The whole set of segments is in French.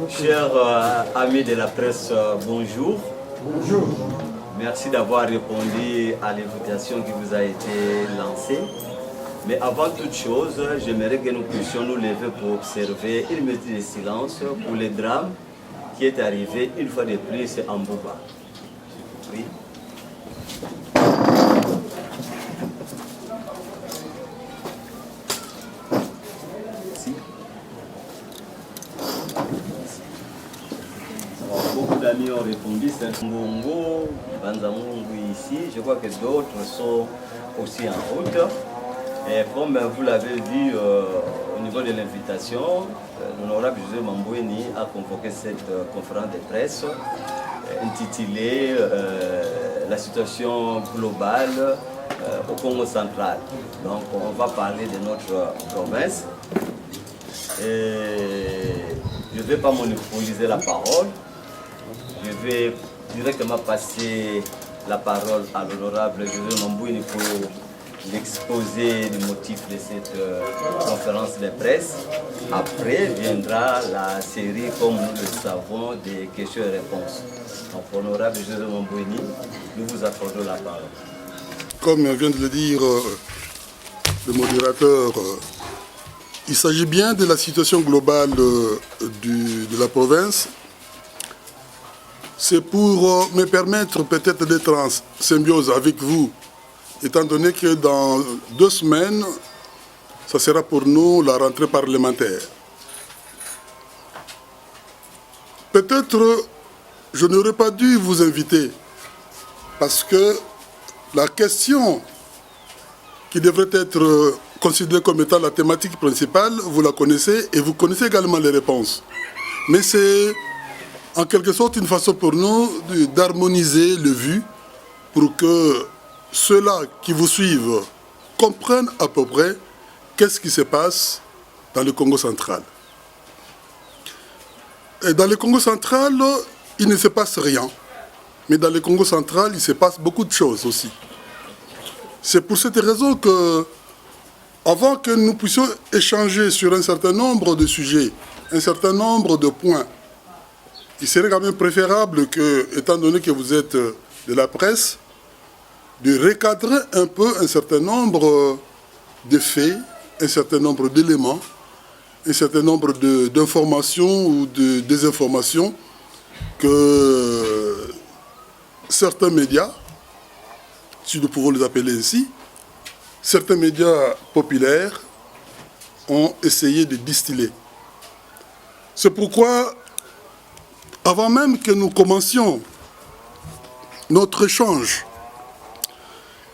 Chers amis de la presse, bonjour. Bonjour. Merci d'avoir répondu à l'invitation qui vous a été lancée. Mais avant toute chose, j'aimerais que nous puissions nous lever pour observer une minute de silence pour le drame qui est arrivé une fois de plus en Bouba. Oui. Beaucoup d'amis ont répondu, c'est Ngongo, Banzamungu ici. Je crois que d'autres sont aussi en route. Et comme vous l'avez vu au niveau de l'invitation, l'honorable José Mamboueni a convoqué cette conférence de presse intitulée La situation globale au Congo central. Donc on va parler de notre province. Et je ne vais pas monopoliser la parole. Je vais directement passer la parole à l'honorable José Mamboueni pour l'exposé du motif de cette conférence de presse. Après viendra la série, comme nous le savons, des questions et réponses. Donc, honorable José Mamboueni, nous vous accordons la parole. Comme vient de le dire le modérateur, il s'agit bien de la situation globale de la province. C'est pour me permettre peut-être d'être en symbiose avec vous, étant donné que dans 2 semaines, ça sera pour nous la rentrée parlementaire. Peut-être je n'aurais pas dû vous inviter, parce que la question qui devrait être considérée comme étant la thématique principale, vous la connaissez et vous connaissez également les réponses. Mais c'est en quelque sorte une façon pour nous d'harmoniser le vu pour que ceux-là qui vous suivent comprennent à peu près qu'est-ce qui se passe dans le Congo central. Et dans le Congo central, il ne se passe rien. Mais dans le Congo central, il se passe beaucoup de choses aussi. C'est pour cette raison que, avant que nous puissions échanger sur un certain nombre de sujets, un certain nombre de points, il serait quand même préférable que, étant donné que vous êtes de la presse, de recadrer un peu un certain nombre de faits, un certain nombre d'éléments, un certain nombre d'informations ou de désinformations que certains médias, si nous pouvons les appeler ainsi, certains médias populaires ont essayé de distiller. C'est pourquoi, avant même que nous commencions notre échange,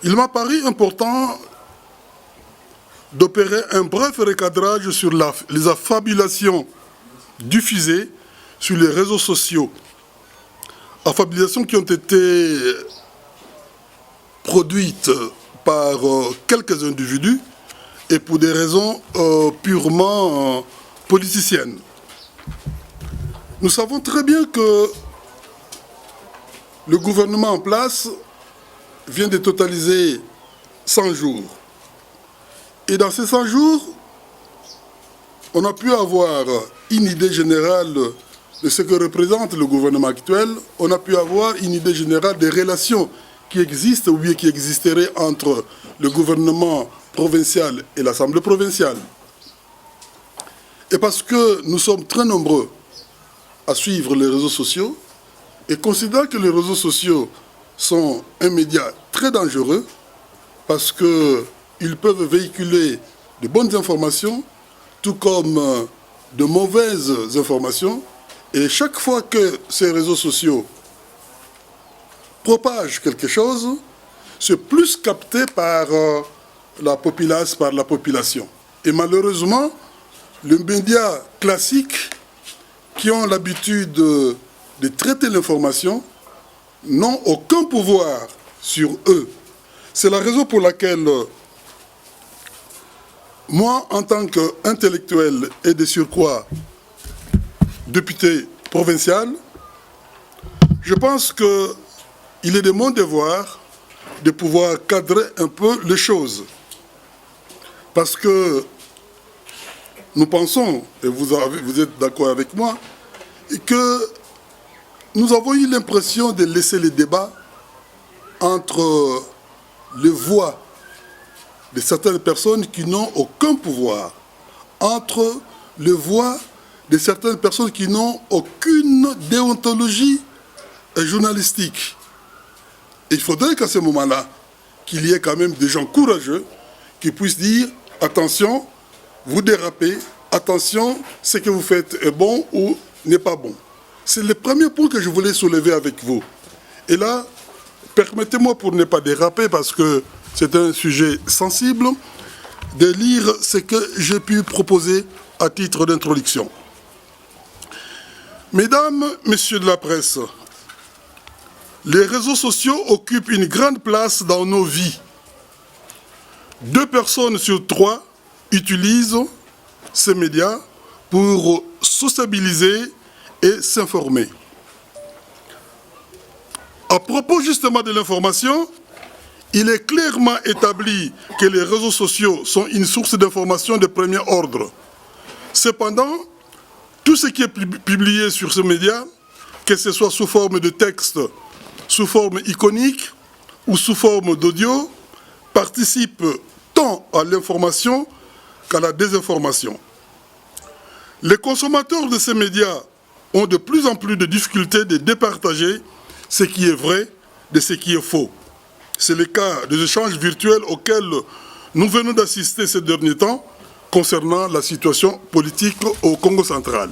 il m'a paru important d'opérer un bref recadrage sur les affabulations diffusées sur les réseaux sociaux. Affabulations qui ont été produites par quelques individus et pour des raisons purement politiciennes. Nous savons très bien que le gouvernement en place vient de totaliser 100 jours. Et dans ces 100 jours, on a pu avoir une idée générale de ce que représente le gouvernement actuel. On a pu avoir une idée générale des relations qui existent ou bien qui existeraient entre le gouvernement provincial et l'Assemblée provinciale. Et parce que nous sommes très nombreux à suivre les réseaux sociaux et considérant que les réseaux sociaux sont un média très dangereux parce qu'ils peuvent véhiculer de bonnes informations tout comme de mauvaises informations. Et chaque fois que ces réseaux sociaux propagent quelque chose, c'est plus capté par la population. Et malheureusement, les médias classiques qui ont l'habitude de traiter l'information n'ont aucun pouvoir sur eux. C'est la raison pour laquelle moi, en tant qu'intellectuel et de surcroît député provincial, je pense qu'il est de mon devoir de pouvoir cadrer un peu les choses. Parce que nous pensons, et vous êtes d'accord avec moi, que nous avons eu l'impression de laisser les débats entre les voix de certaines personnes qui n'ont aucun pouvoir, entre les voix de certaines personnes qui n'ont aucune déontologie journalistique. Et il faudrait qu'à ce moment-là, qu'il y ait quand même des gens courageux qui puissent dire « Attention, vous dérapez, attention, ce que vous faites est bon ou n'est pas bon ». C'est le premier point que je voulais soulever avec vous. Et là, permettez-moi, pour ne pas déraper, parce que c'est un sujet sensible, de lire ce que j'ai pu proposer à titre d'introduction. Mesdames, messieurs de la presse, les réseaux sociaux occupent une grande place dans nos vies. 2 personnes sur 3 utilisent ces médias pour sociabiliser et s'informer. À propos justement de l'information, il est clairement établi que les réseaux sociaux sont une source d'information de premier ordre. Cependant, tout ce qui est publié sur ces médias, que ce soit sous forme de texte, sous forme iconique ou sous forme d'audio, participe tant à l'information qu'à la désinformation. Les consommateurs de ces médias ont de plus en plus de difficultés de départager ce qui est vrai de ce qui est faux. C'est le cas des échanges virtuels auxquels nous venons d'assister ces derniers temps concernant la situation politique au Congo central.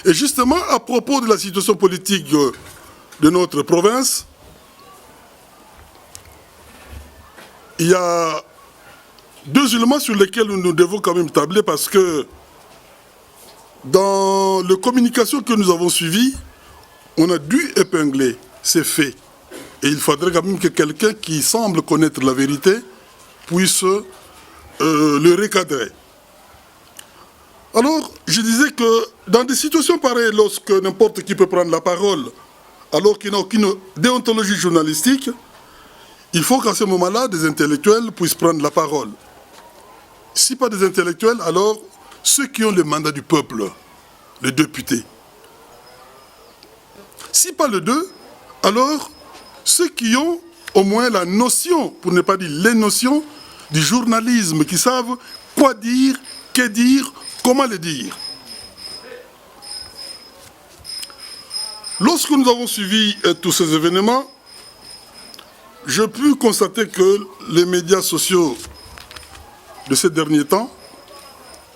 Et justement, à propos de la situation politique de notre province, il y a 2 éléments sur lesquels nous devons quand même tabler parce que dans les communications que nous avons suivies, on a dû épingler ces faits. Et il faudrait quand même que quelqu'un qui semble connaître la vérité puisse le recadrer. Alors, je disais que dans des situations pareilles, lorsque n'importe qui peut prendre la parole, alors qu'il n'a aucune déontologie journalistique, il faut qu'à ce moment-là, des intellectuels puissent prendre la parole. Si pas des intellectuels, alors ceux qui ont le mandat du peuple, les députés. Si pas les deux, alors ceux qui ont au moins la notion, pour ne pas dire les notions, du journalisme, qui savent quoi dire, que dire, comment le dire. Lorsque nous avons suivi tous ces événements, j'ai pu constater que les médias sociaux de ces derniers temps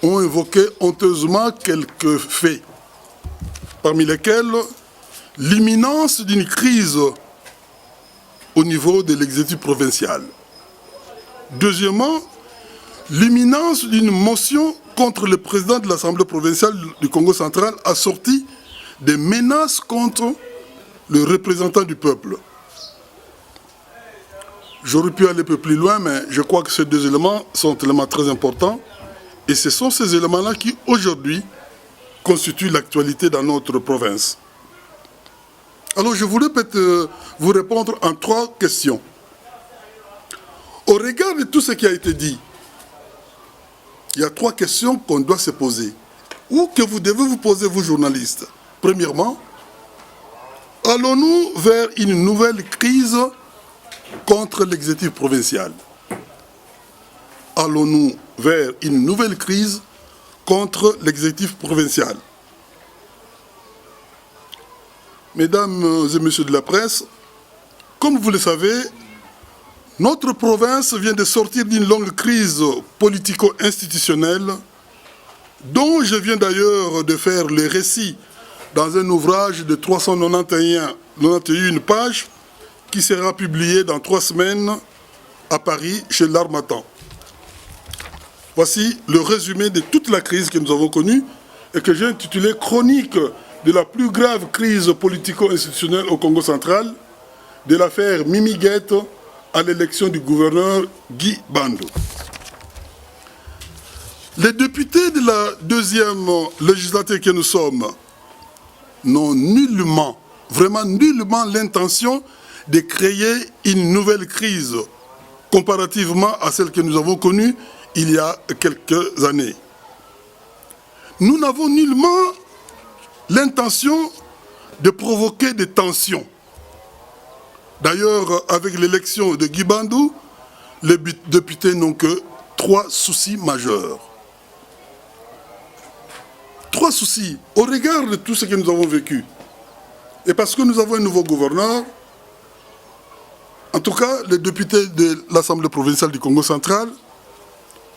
ont évoqué honteusement quelques faits, parmi lesquels l'imminence d'une crise au niveau de l'exécutif provincial. Deuxièmement, l'imminence d'une motion contre le président de l'Assemblée provinciale du Congo central assortie des menaces contre le représentant du peuple. J'aurais pu aller un peu plus loin, mais je crois que ces 2 éléments sont éléments très importants. Et ce sont ces éléments-là qui, aujourd'hui, constituent l'actualité dans notre province. Alors, je voulais peut-être vous répondre en 3 questions. Au regard de tout ce qui a été dit, il y a 3 questions qu'on doit se poser, ou que vous devez vous poser, vous journalistes. Premièrement, allons-nous vers une nouvelle crise contre l'exécutif provincial? Allons-nous vers une nouvelle crise contre l'exécutif provincial? Mesdames et messieurs de la presse, comme vous le savez, notre province vient de sortir d'une longue crise politico-institutionnelle dont je viens d'ailleurs de faire le récit dans un ouvrage de 391 pages qui sera publié dans 3 semaines à Paris chez l'Harmattan. Voici le résumé de toute la crise que nous avons connue et que j'ai intitulé « Chronique de la plus grave crise politico-institutionnelle au Congo central, de l'affaire Mimi Guette à l'élection du gouverneur Guy Bando ». Les députés de la 2e législature que nous sommes n'ont nullement, vraiment nullement l'intention de créer une nouvelle crise comparativement à celle que nous avons connue il y a quelques années. Nous n'avons nullement l'intention de provoquer des tensions. D'ailleurs, avec l'élection de Guy Bandou, les députés n'ont que 3 soucis majeurs. 3 soucis au regard de tout ce que nous avons vécu. Et parce que nous avons un nouveau gouverneur, en tout cas, les députés de l'Assemblée provinciale du Congo central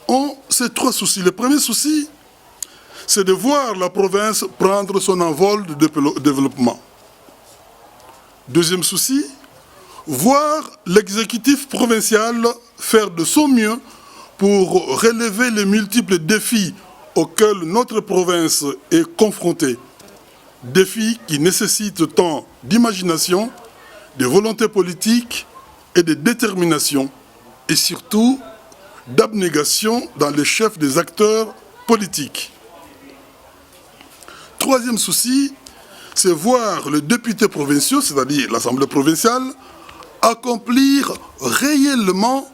ont ces 3 soucis. Le premier souci, c'est de voir la province prendre son envol de développement. Deuxième souci, voir l'exécutif provincial faire de son mieux pour relever les multiples défis auxquels notre province est confrontée. Défis qui nécessitent tant d'imagination, de volonté politique et de détermination, et surtout d'abnégation dans les chefs des acteurs politiques. Troisième souci, c'est voir les députés provinciaux, c'est-à-dire l'Assemblée provinciale, accomplir réellement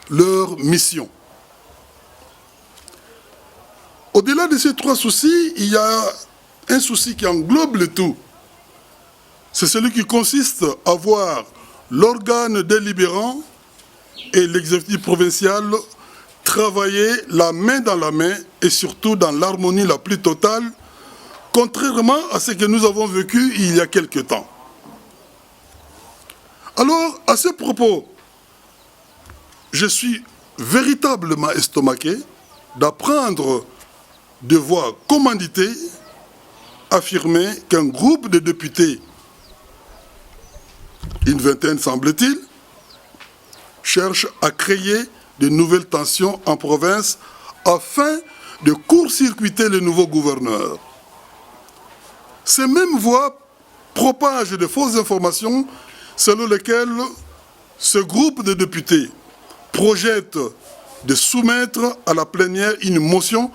leur mission. Au-delà de ces 3 soucis, il y a un souci qui englobe le tout. C'est celui qui consiste à voir l'organe délibérant et l'exécutif provincial travailler la main dans la main et surtout dans l'harmonie la plus totale, contrairement à ce que nous avons vécu il y a quelque temps. Alors, à ce propos, je suis véritablement estomaqué d'apprendre de voix commanditée affirmer qu'un groupe de députés, une vingtaine semble-t-il, cherche à créer de nouvelles tensions en province afin de court-circuiter le nouveau gouverneur. Ces mêmes voix propagent de fausses informations selon lesquelles ce groupe de députés projette de soumettre à la plénière une motion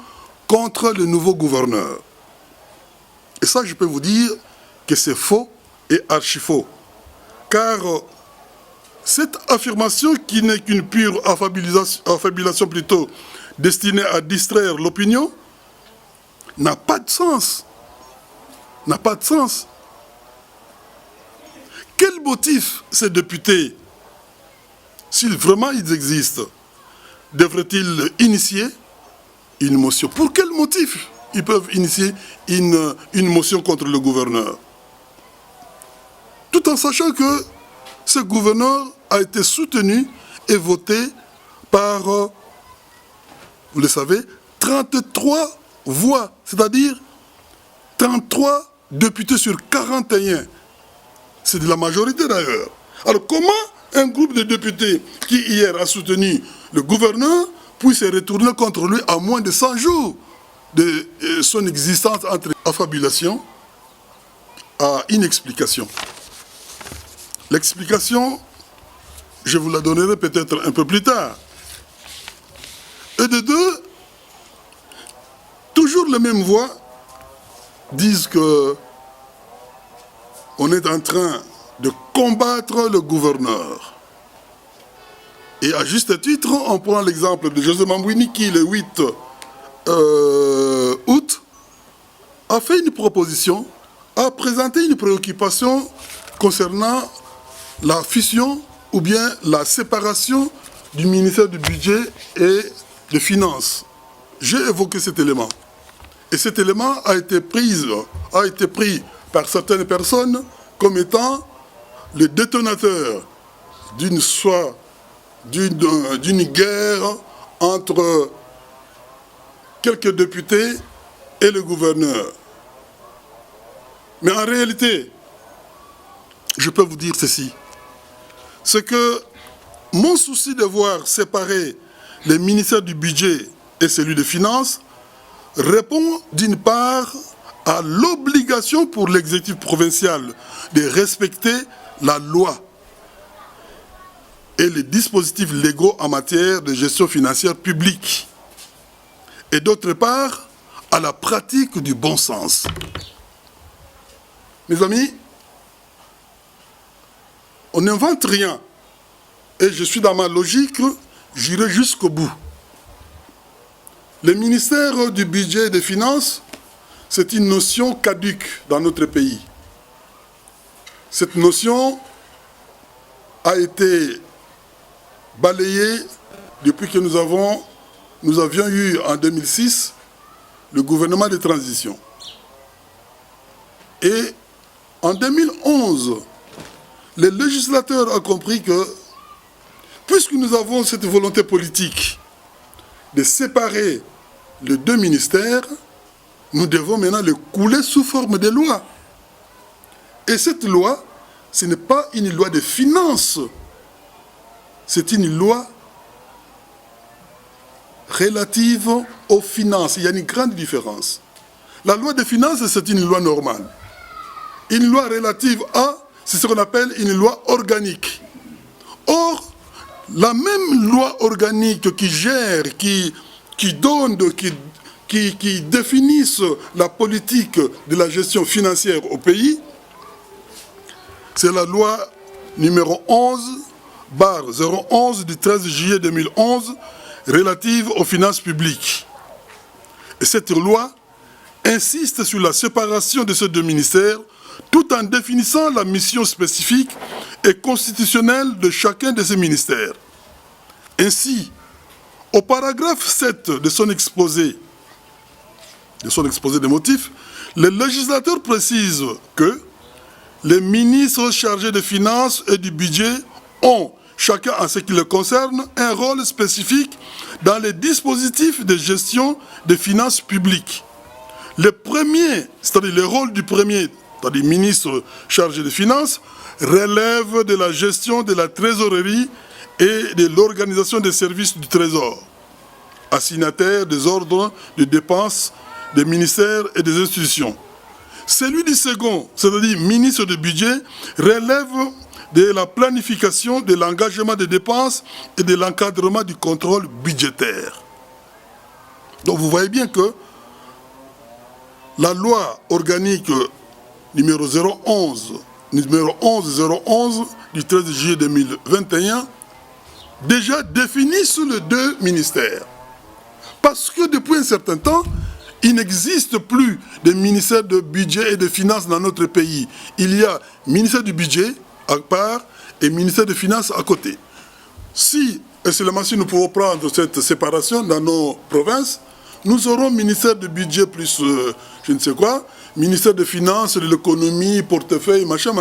contre le nouveau gouverneur. Et ça, je peux vous dire que c'est faux et archi-faux. Car cette affirmation, qui n'est qu'une pure affabulation plutôt destinée à distraire l'opinion, n'a pas de sens. N'a pas de sens. Quel motif ces députés, s'ils vraiment ils existent, devraient-ils initier une motion? Pour quel motif ils peuvent initier une motion contre le gouverneur? Tout en sachant que ce gouverneur a été soutenu et voté par, vous le savez, 33 voix, c'est-à-dire 33 députés sur 41. C'est de la majorité d'ailleurs. Alors comment un groupe de députés qui hier a soutenu le gouverneur puisse se retourner contre lui à moins de 100 jours de son existence entre affabulation à inexplication? L'explication, je vous la donnerai peut-être un peu plus tard. Et de deux, toujours les mêmes voix disent que on est en train de combattre le gouverneur. Et à juste titre, on prend l'exemple de José Mambouini qui, le 8 août, a fait une proposition, a présenté une préoccupation concernant la fusion ou bien la séparation du ministère du Budget et des Finances. J'ai évoqué cet élément. Et cet élément a été pris par certaines personnes comme étant le détonateur d'une guerre entre quelques députés et le gouverneur. Mais en réalité, je peux vous dire ceci. C'est que mon souci de voir séparer le ministère du Budget et celui des Finances répond d'une part à l'obligation pour l'exécutif provincial de respecter la loi et les dispositifs légaux en matière de gestion financière publique. Et d'autre part, à la pratique du bon sens. Mes amis, on n'invente rien. Et je suis dans ma logique, j'irai jusqu'au bout. Le ministère du Budget et des Finances, c'est une notion caduque dans notre pays. Cette notion a été balayée depuis que nous avions eu en 2006 le gouvernement de transition. Et en 2011, le législateur a compris que, puisque nous avons cette volonté politique de séparer les deux ministères, nous devons maintenant le couler sous forme de loi. Et cette loi, ce n'est pas une loi de finances, c'est une loi relative aux finances. Il y a une grande différence. La loi des finances, c'est une loi normale. Une loi relative à, c'est ce qu'on appelle une loi organique. Or, la même loi organique qui gère, qui donne, qui définissent la politique de la gestion financière au pays, c'est la loi numéro 11/011 du 13 juillet 2011 relative aux finances publiques. Et cette loi insiste sur la séparation de ces deux ministères tout en définissant la mission spécifique et constitutionnelle de chacun de ces ministères. Ainsi, au paragraphe 7 de son exposé des motifs, le législateur précise que les ministres chargés des finances et du budget ont, chacun en ce qui les concerne, un rôle spécifique dans les dispositifs de gestion des finances publiques. Le premier, c'est-à-dire le rôle du premier, c'est-à-dire ministre chargé des finances, relève de la gestion de la trésorerie et de l'organisation des services du Trésor, assignataire des ordres de dépenses des ministères et des institutions. Celui du second, c'est-à-dire ministre du budget, relève de la planification, de l'engagement des dépenses et de l'encadrement du contrôle budgétaire. Donc vous voyez bien que la loi organique numéro 11/011 du 13 juillet 2021 déjà définissent les deux ministères. Parce que depuis un certain temps, il n'existe plus de ministère de budget et de finances dans notre pays. Il y a ministère du budget à part et ministère des finances à côté. Si, et seulement si nous pouvons prendre cette séparation dans nos provinces, nous aurons ministère de budget plus je ne sais quoi, ministère des finances, de l'économie, portefeuille, machin.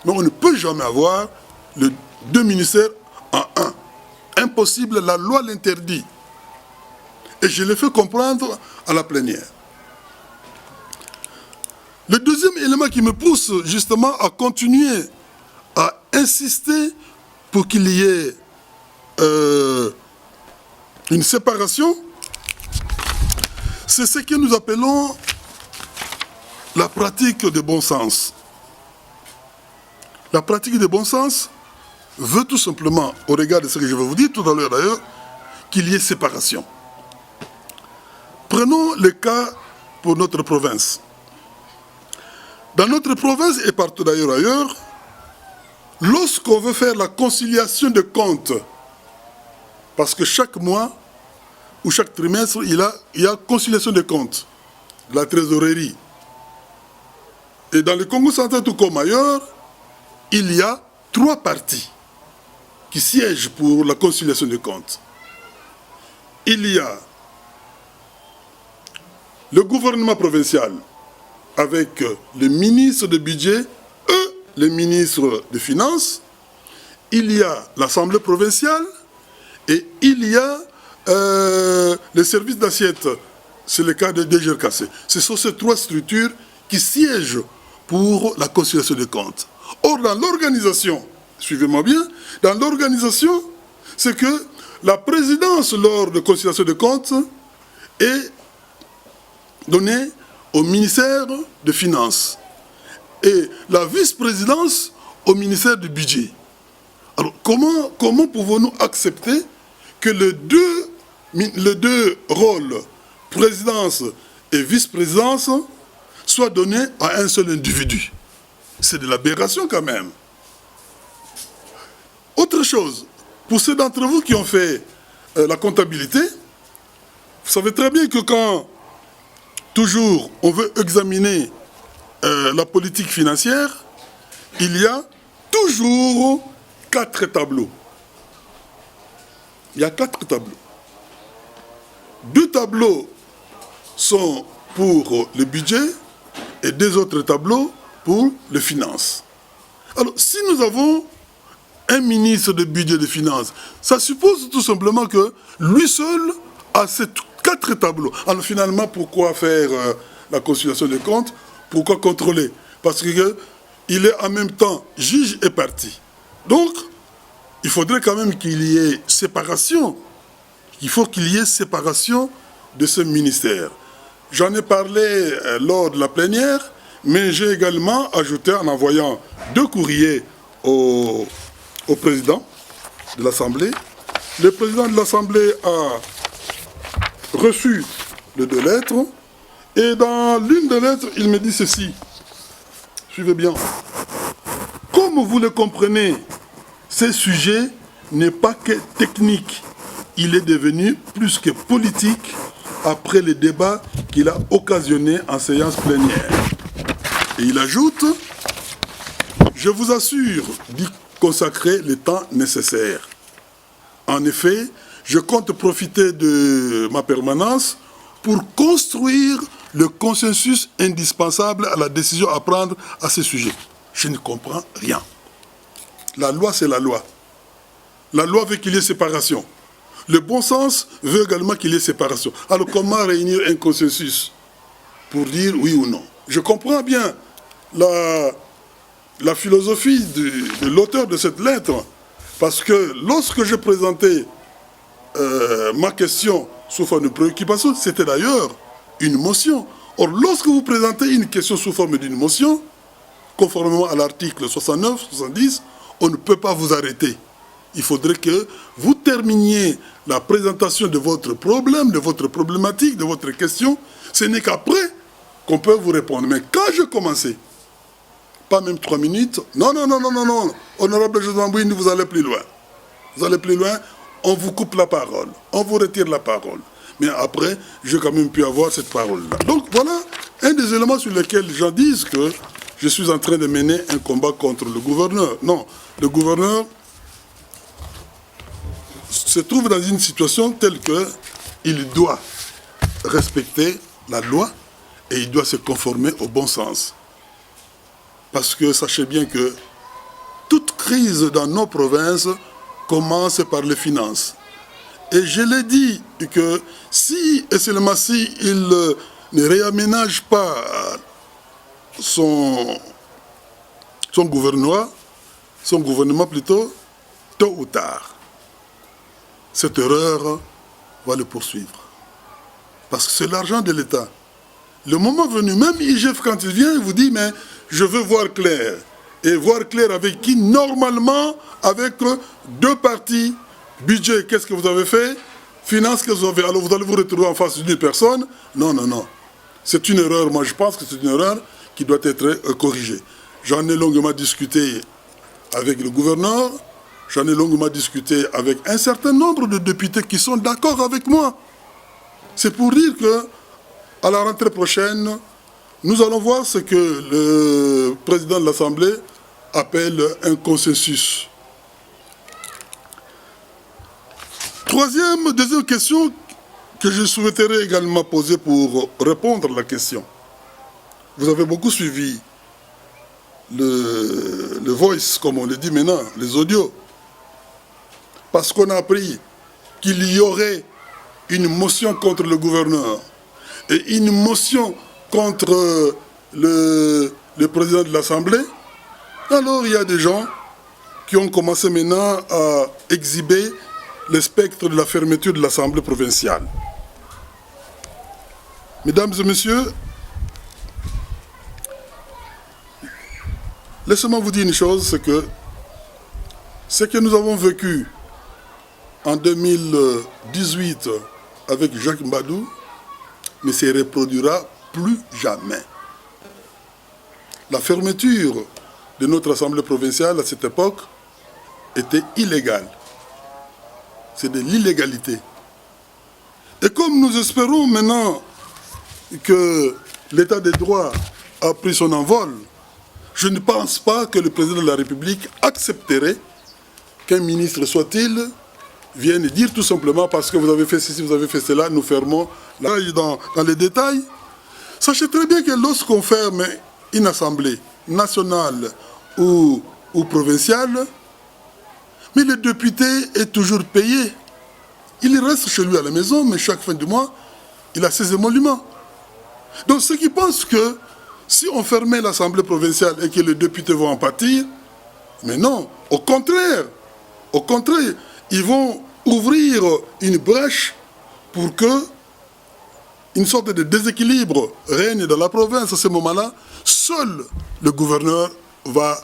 Mais on ne peut jamais avoir les deux ministères en un. Impossible, la loi l'interdit. Et je l'ai fait comprendre à la plénière. Le deuxième élément qui me pousse justement à continuer à insister pour qu'il y ait une séparation, c'est ce que nous appelons la pratique de bon sens. La pratique de bon sens veut tout simplement, au regard de ce que je vais vous dire tout à l'heure d'ailleurs, qu'il y ait séparation. Prenons le cas pour notre province. Dans notre province et partout d'ailleurs ailleurs, lorsqu'on veut faire la conciliation de comptes, parce que chaque mois ou chaque trimestre, il y a conciliation de comptes, de la trésorerie. Et dans le Congo central, tout comme ailleurs, il y a 3 partis qui siègent pour la conciliation de comptes. Il y a le gouvernement provincial avec le ministre du budget et le ministre des Finances. Il y a l'Assemblée provinciale et il y a le service d'assiette. C'est le cas de DGRKC. Ce sont ces 3 structures qui siègent pour la conciliation des comptes. Or, dans l'organisation, suivez-moi bien, dans l'organisation, c'est que la présidence lors de conciliation des comptes est donnée au ministère des Finances et la vice-présidence au ministère du Budget. Alors, comment pouvons-nous accepter que les deux rôles, présidence et vice-présidence, soient donnés à un seul individu? C'est de l'aberration quand même. Autre chose, pour ceux d'entre vous qui ont fait la comptabilité, vous savez très bien que quand toujours on veut examiner la politique financière, il y a toujours 4 tableaux. Il y a 4 tableaux. 2 tableaux sont pour le budget et 2 autres tableaux pour les finances. Alors, si nous avons un ministre de budget et de finances, ça suppose tout simplement que lui seul a ces 4 tableaux. Alors finalement, pourquoi faire la consultation des comptes? Pourquoi contrôler? Parce qu'il est en même temps juge et partie. Donc, il faudrait quand même qu'il y ait séparation. Il faut qu'il y ait séparation de ce ministère. J'en ai parlé lors de la plénière, mais j'ai également ajouté en envoyant 2 courriers au président de l'Assemblée. Le président de l'Assemblée a reçu les 2 lettres, et dans l'une des lettres, il me dit ceci. Suivez bien. Comme vous le comprenez, ce sujet n'est pas que technique. Il est devenu plus que politique après les débats qu'il a occasionnés en séance plénière. Et il ajoute, je vous assure d'y consacrer le temps nécessaire. En effet, je compte profiter de ma permanence pour construire le consensus indispensable à la décision à prendre à ce sujet. Je ne comprends rien. La loi, c'est la loi. La loi veut qu'il y ait séparation. Le bon sens veut également qu'il y ait séparation. Alors comment réunir un consensus pour dire oui ou non? Je comprends bien la philosophie de l'auteur de cette lettre, parce que lorsque je présentais ma question sous forme de préoccupation, c'était d'ailleurs une motion. Or, lorsque vous présentez une question sous forme d'une motion, conformément à l'article 69, 70, on ne peut pas vous arrêter. Il faudrait que vous terminiez la présentation de votre problème, de votre problématique, de votre question. Ce n'est qu'après qu'on peut vous répondre. Mais quand je commençais, pas même 3 minutes, non, honorable José Mbouine, vous allez plus loin. Vous allez plus loin, on vous coupe la parole, on vous retire la parole. Mais après, j'ai quand même pu avoir cette parole-là. Donc voilà un des éléments sur lesquels les gens disent que je suis en train de mener un combat contre le gouverneur. Non, le gouverneur se trouve dans une situation telle qu'il doit respecter la loi et il doit se conformer au bon sens. Parce que sachez bien que toute crise dans nos provinces commence par les finances. Et je l'ai dit que si, et seulement si, il ne réaménage pas son gouvernement plutôt, tôt ou tard, cette erreur va le poursuivre. Parce que c'est l'argent de l'État. Le moment venu, même IGF, quand il vient, il vous dit, mais je veux voir clair. Et voir clair avec qui? Normalement, avec 2 parties. Budget, qu'est-ce que vous avez fait? Finance, qu'est-ce que vous avez? Alors vous allez vous retrouver en face d'une personne? Non. C'est une erreur. Moi, je pense que c'est une erreur qui doit être corrigée. J'en ai longuement discuté avec le gouverneur. J'en ai longuement discuté avec un certain nombre de députés qui sont d'accord avec moi. C'est pour dire que à la rentrée prochaine, nous allons voir ce que le président de l'Assemblée appelle un consensus. Deuxième question que je souhaiterais également poser pour répondre à la question. Vous avez beaucoup suivi le voice, comme on le dit maintenant, les audios. Parce qu'on a appris qu'il y aurait une motion contre le gouverneur et une motion contre le président de l'Assemblée. Alors il y a des gens qui ont commencé maintenant à exhiber le spectre de la fermeture de l'Assemblée provinciale. Mesdames et messieurs, laissez-moi vous dire une chose, c'est que ce que nous avons vécu en 2018 avec Jacques Mbadou ne se reproduira plus jamais. La fermeture de notre Assemblée provinciale à cette époque était illégale. C'est de l'illégalité. Et comme nous espérons maintenant que l'état des droits a pris son envol, je ne pense pas que le président de la République accepterait qu'un ministre soit-il vienne dire tout simplement parce que vous avez fait ceci, vous avez fait cela, nous fermons. Là, dans les détails, sachez très bien que lorsqu'on ferme une assemblée nationale ou provinciale, mais le député est toujours payé. Il reste chez lui à la maison, mais chaque fin du mois, il a ses émoluments. Donc ceux qui pensent que si on fermait l'Assemblée provinciale et que les députés vont en pâtir, mais non, au contraire, ils vont ouvrir une brèche pour que une sorte de déséquilibre règne dans la province. À ce moment-là, seul le gouverneur va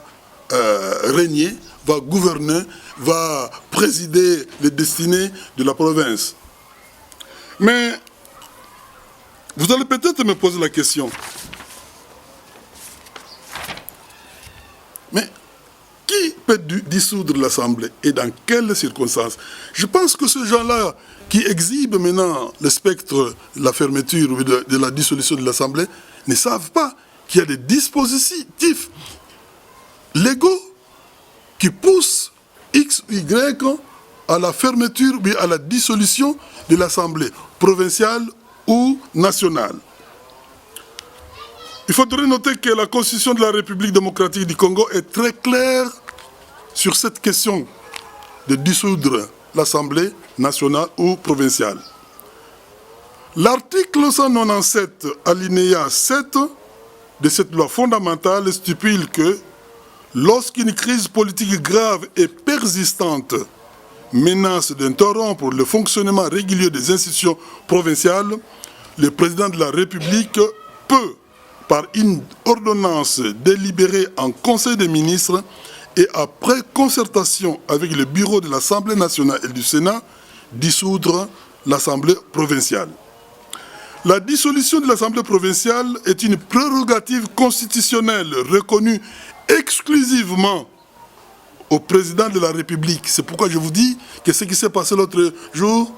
régner, va gouverner, va présider les destinées de la province. Mais vous allez peut-être me poser la question. Mais qui peut dissoudre l'Assemblée et dans quelles circonstances? Je pense que ces gens-là qui exhibent maintenant le spectre de la fermeture ou de la dissolution de l'Assemblée ne savent pas qu'il y a des dispositifs légaux qui poussent X ou Y à la fermeture ou à la dissolution de l'Assemblée provinciale ou nationale. Il faudrait noter que la Constitution de la République démocratique du Congo est très claire sur cette question de dissoudre l'Assemblée nationale ou provinciale. L'article 197, alinéa 7 de cette loi fondamentale stipule que lorsqu'une crise politique grave et persistante menace d'interrompre le fonctionnement régulier des institutions provinciales, le président de la République peut, par une ordonnance délibérée en Conseil des ministres et après concertation avec le bureau de l'Assemblée nationale et du Sénat, dissoudre l'Assemblée provinciale. La dissolution de l'Assemblée provinciale est une prérogative constitutionnelle reconnue exclusivement au président de la République. C'est pourquoi je vous dis que ce qui s'est passé l'autre jour,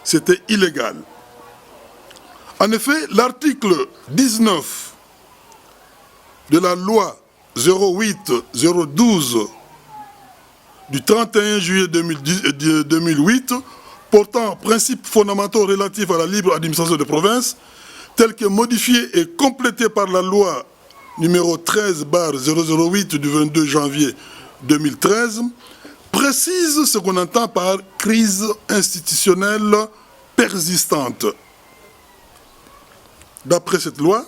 c'était illégal. En effet, l'article 19 de la loi 08-012 du 31 juillet 2008 portant principes fondamentaux relatifs à la libre administration des provinces, tel que modifié et complété par la loi numéro 13/008 du 22 janvier 2013, précise ce qu'on entend par crise institutionnelle persistante. D'après cette loi,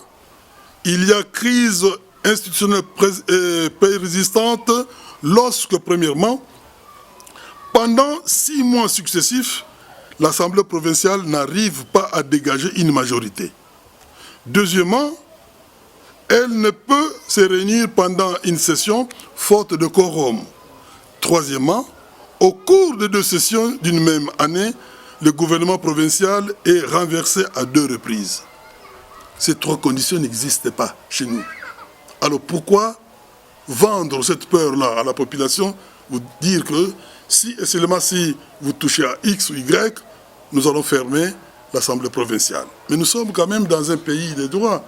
il y a crise institutionnelle persistante lorsque, premièrement, pendant 6 mois successifs, l'Assemblée provinciale n'arrive pas à dégager une majorité. Deuxièmement, elle ne peut se réunir pendant une session faute de quorum. Troisièmement, au cours de 2 sessions d'une même année, le gouvernement provincial est renversé à 2 reprises. Ces 3 conditions n'existent pas chez nous. Alors pourquoi vendre cette peur-là à la population, vous dire que si et seulement si vous touchez à X ou Y, nous allons fermer l'Assemblée provinciale. Mais nous sommes quand même dans un pays de droit.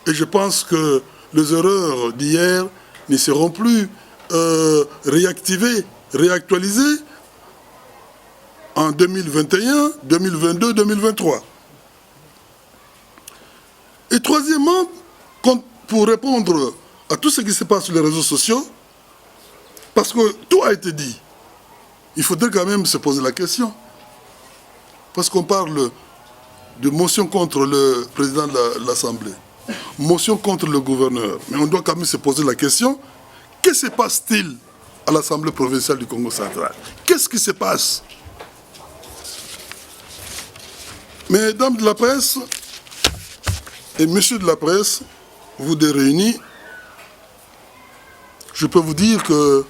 Et je pense que les erreurs d'hier ne seront plus réactivées, réactualisées en 2021, 2022, 2023. Et troisièmement, pour répondre à tout ce qui se passe sur les réseaux sociaux, parce que tout a été dit, il faudrait quand même se poser la question. Parce qu'on parle de motion contre le président de l'Assemblée, motion contre le gouverneur. Mais on doit quand même se poser la question, que se passe-t-il à l'Assemblée provinciale du Congo central? Qu'est-ce qui se passe? Mesdames de la presse et messieurs de la presse, vous deux réunis, je peux vous dire que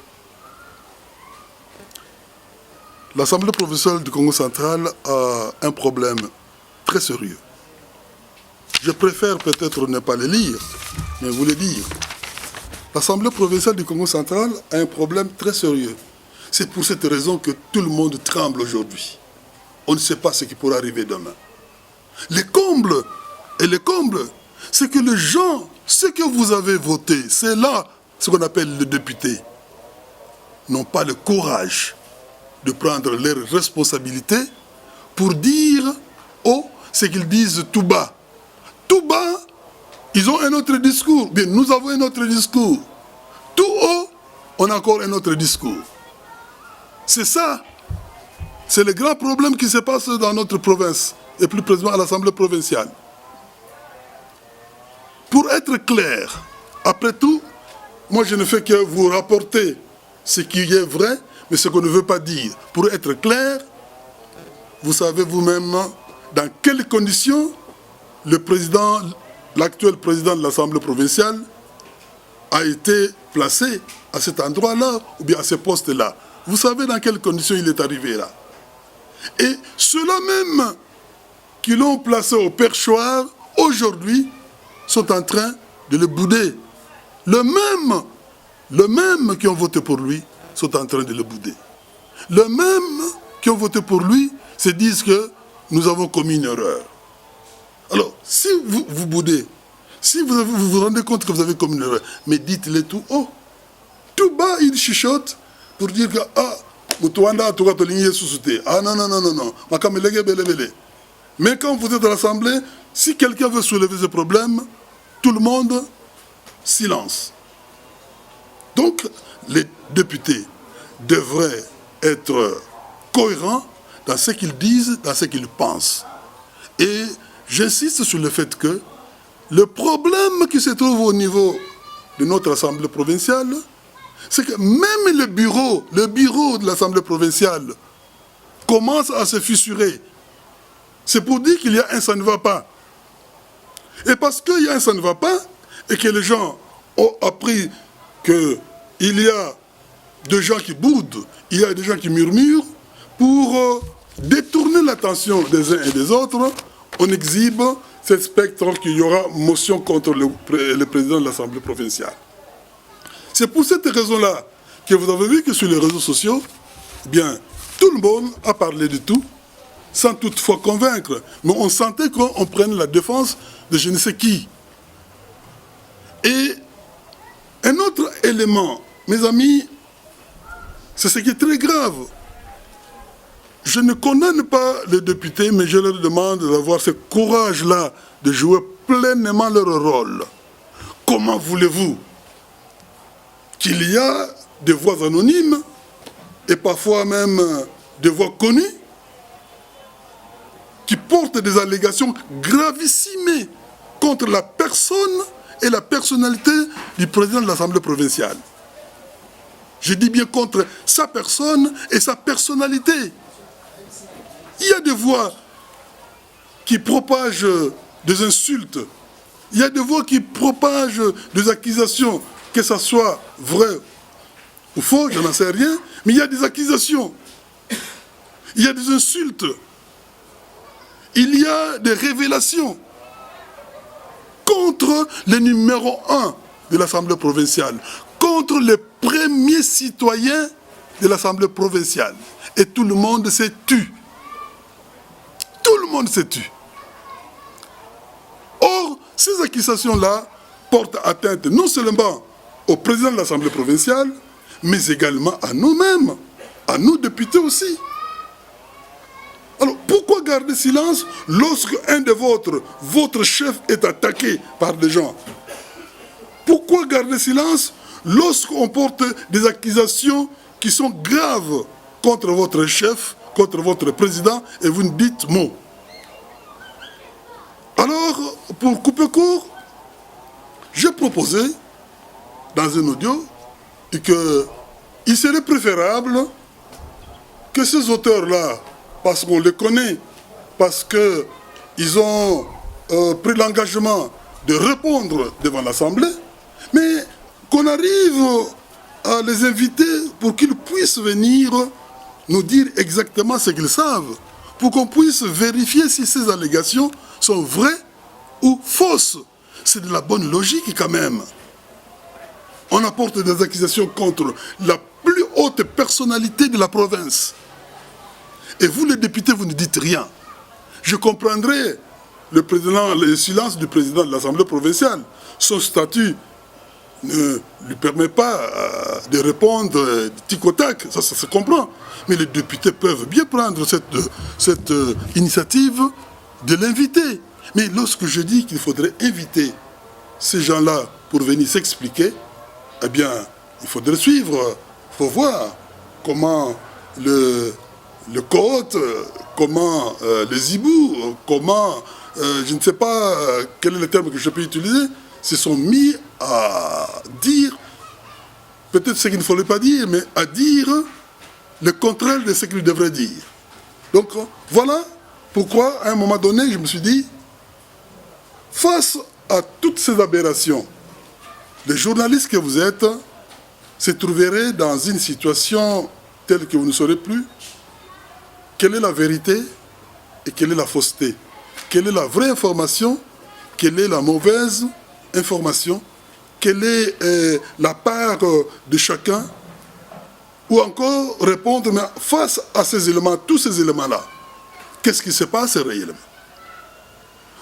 l'Assemblée provinciale du Congo central a un problème très sérieux. Je préfère peut-être ne pas le lire, mais vous le dire. L'Assemblée provinciale du Congo central a un problème très sérieux. C'est pour cette raison que tout le monde tremble aujourd'hui. On ne sait pas ce qui pourra arriver demain. Le comble Et le comble, c'est que les gens, ce que vous avez voté, c'est là ce qu'on appelle les députés, n'ont pas le courage de prendre leurs responsabilités pour dire haut ce qu'ils disent tout bas. Tout bas, ils ont un autre discours. Bien, nous avons un autre discours. Tout haut, on a encore un autre discours. C'est ça. C'est le grand problème qui se passe dans notre province, et plus précisément à l'Assemblée provinciale. Pour être clair, après tout, moi je ne fais que vous rapporter ce qui est vrai, mais ce qu'on ne veut pas dire. Pour être clair, vous savez vous-même dans quelles conditions l'actuel président de l'Assemblée provinciale a été placé à cet endroit-là, ou bien à ce poste-là. Vous savez dans quelles conditions il est arrivé là. Et ceux-là même qui l'ont placé au perchoir, aujourd'hui, sont en train de le bouder. Le même qui ont voté pour lui sont en train de le bouder. Le même qui ont voté pour lui se disent que nous avons commis une erreur. Alors, si vous boudez, si vous vous rendez compte que vous avez commis une erreur, mais dites-le tout haut. Tout bas, il chuchote pour dire que non. Mais quand vous êtes à l'Assemblée, si quelqu'un veut soulever ce problème, tout le monde, silence. Donc, les députés devraient être cohérents dans ce qu'ils disent, dans ce qu'ils pensent. Et j'insiste sur le fait que le problème qui se trouve au niveau de notre Assemblée provinciale, c'est que même le bureau de l'Assemblée provinciale commence à se fissurer. C'est pour dire qu'il y a un ça ne va pas. Et parce qu'il y a un ça ne va pas, et que les gens ont appris qu'il y a des gens qui boudent, il y a des gens qui murmurent, pour détourner l'attention des uns et des autres, on exhibe ce spectre qu'il y aura motion contre le président de l'Assemblée provinciale. C'est pour cette raison-là que vous avez vu que sur les réseaux sociaux, bien, tout le monde a parlé de tout, sans toutefois convaincre. Mais on sentait qu'on prenne la défense de je ne sais qui. Et un autre élément, mes amis, c'est ce qui est très grave. Je ne condamne pas les députés, mais je leur demande d'avoir ce courage-là de jouer pleinement leur rôle. Comment voulez-vous qu'il y a des voix anonymes et parfois même des voix connues qui portent des allégations gravissimes contre la personne et la personnalité du président de l'Assemblée provinciale. Je dis bien contre sa personne et sa personnalité. Il y a des voix qui propagent des insultes. Il y a des voix qui propagent des accusations, que ce soit vrai ou faux, je n'en sais rien, mais il y a des accusations. Il y a des insultes. Il y a des révélations contre le numéro 1 de l'Assemblée provinciale, contre les premiers citoyens de l'Assemblée provinciale. Et tout le monde s'est tu. Tout le monde s'est tu. Or, ces accusations-là portent atteinte non seulement au président de l'Assemblée provinciale, mais également à nous-mêmes, à nous députés aussi. Alors, pourquoi garder silence lorsque un de votre chef est attaqué par des gens? Pourquoi garder silence lorsqu'on porte des accusations qui sont graves contre votre chef, contre votre président, et vous ne dites mot? Alors, pour couper court, j'ai proposé, dans un audio, qu'il serait préférable que ces auteurs-là, parce qu'on les connaît, parce qu'ils ont pris l'engagement de répondre devant l'Assemblée, mais qu'on arrive à les inviter pour qu'ils puissent venir nous dire exactement ce qu'ils savent, pour qu'on puisse vérifier si ces allégations sont vraies ou fausses. C'est de la bonne logique quand même. On apporte des accusations contre la plus haute personnalité de la province. Et vous, les députés, vous ne dites rien. Je comprendrais le silence du président de l'Assemblée provinciale. Son statut ne lui permet pas de répondre tic au tac, ça se comprend. Mais les députés peuvent bien prendre cette initiative de l'inviter. Mais lorsque je dis qu'il faudrait inviter ces gens-là pour venir s'expliquer, eh bien, il faudrait suivre, il faut voir comment le Côte, comment les hiboux, comment, je ne sais pas quel est le terme que je peux utiliser, se sont mis à dire, peut-être ce qu'il ne fallait pas dire, mais à dire le contraire de ce qu'ils devraient dire. Donc voilà pourquoi, à un moment donné, je me suis dit, face à toutes ces aberrations, les journalistes que vous êtes se trouveraient dans une situation telle que vous ne saurez plus quelle est la vérité et quelle est la fausseté, quelle est la vraie information, quelle est la mauvaise information, quelle est la part de chacun, ou encore répondre, mais face à ces éléments, tous ces éléments-là, qu'est-ce qui se passe réellement?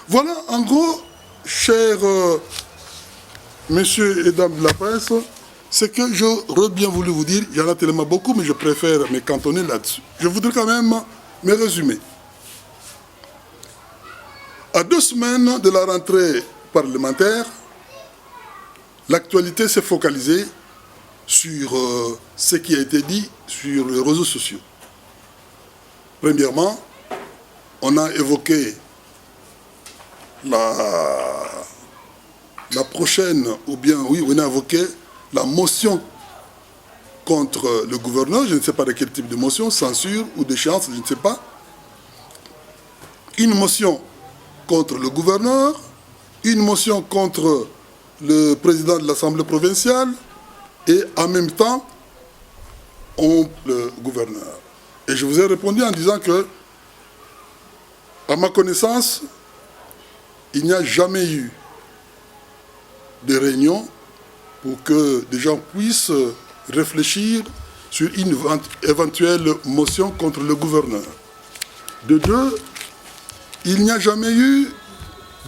Voilà, en gros, chers messieurs et dames de la presse, ce que j'aurais bien voulu vous dire, il y en a tellement beaucoup, mais je préfère me cantonner là-dessus. Je voudrais quand même me résumer. À 2 semaines de la rentrée parlementaire, l'actualité s'est focalisée sur ce qui a été dit sur les réseaux sociaux. Premièrement, on a évoqué la prochaine, ou bien, oui, on a évoqué la motion contre le gouverneur, je ne sais pas de quel type de motion, censure ou déchéance, je ne sais pas. Une motion contre le gouverneur, une motion contre le président de l'Assemblée provinciale et en même temps, le gouverneur. Et je vous ai répondu en disant que, à ma connaissance, il n'y a jamais eu de réunion pour que des gens puissent réfléchir sur une éventuelle motion contre le gouverneur. De 2, il n'y a jamais eu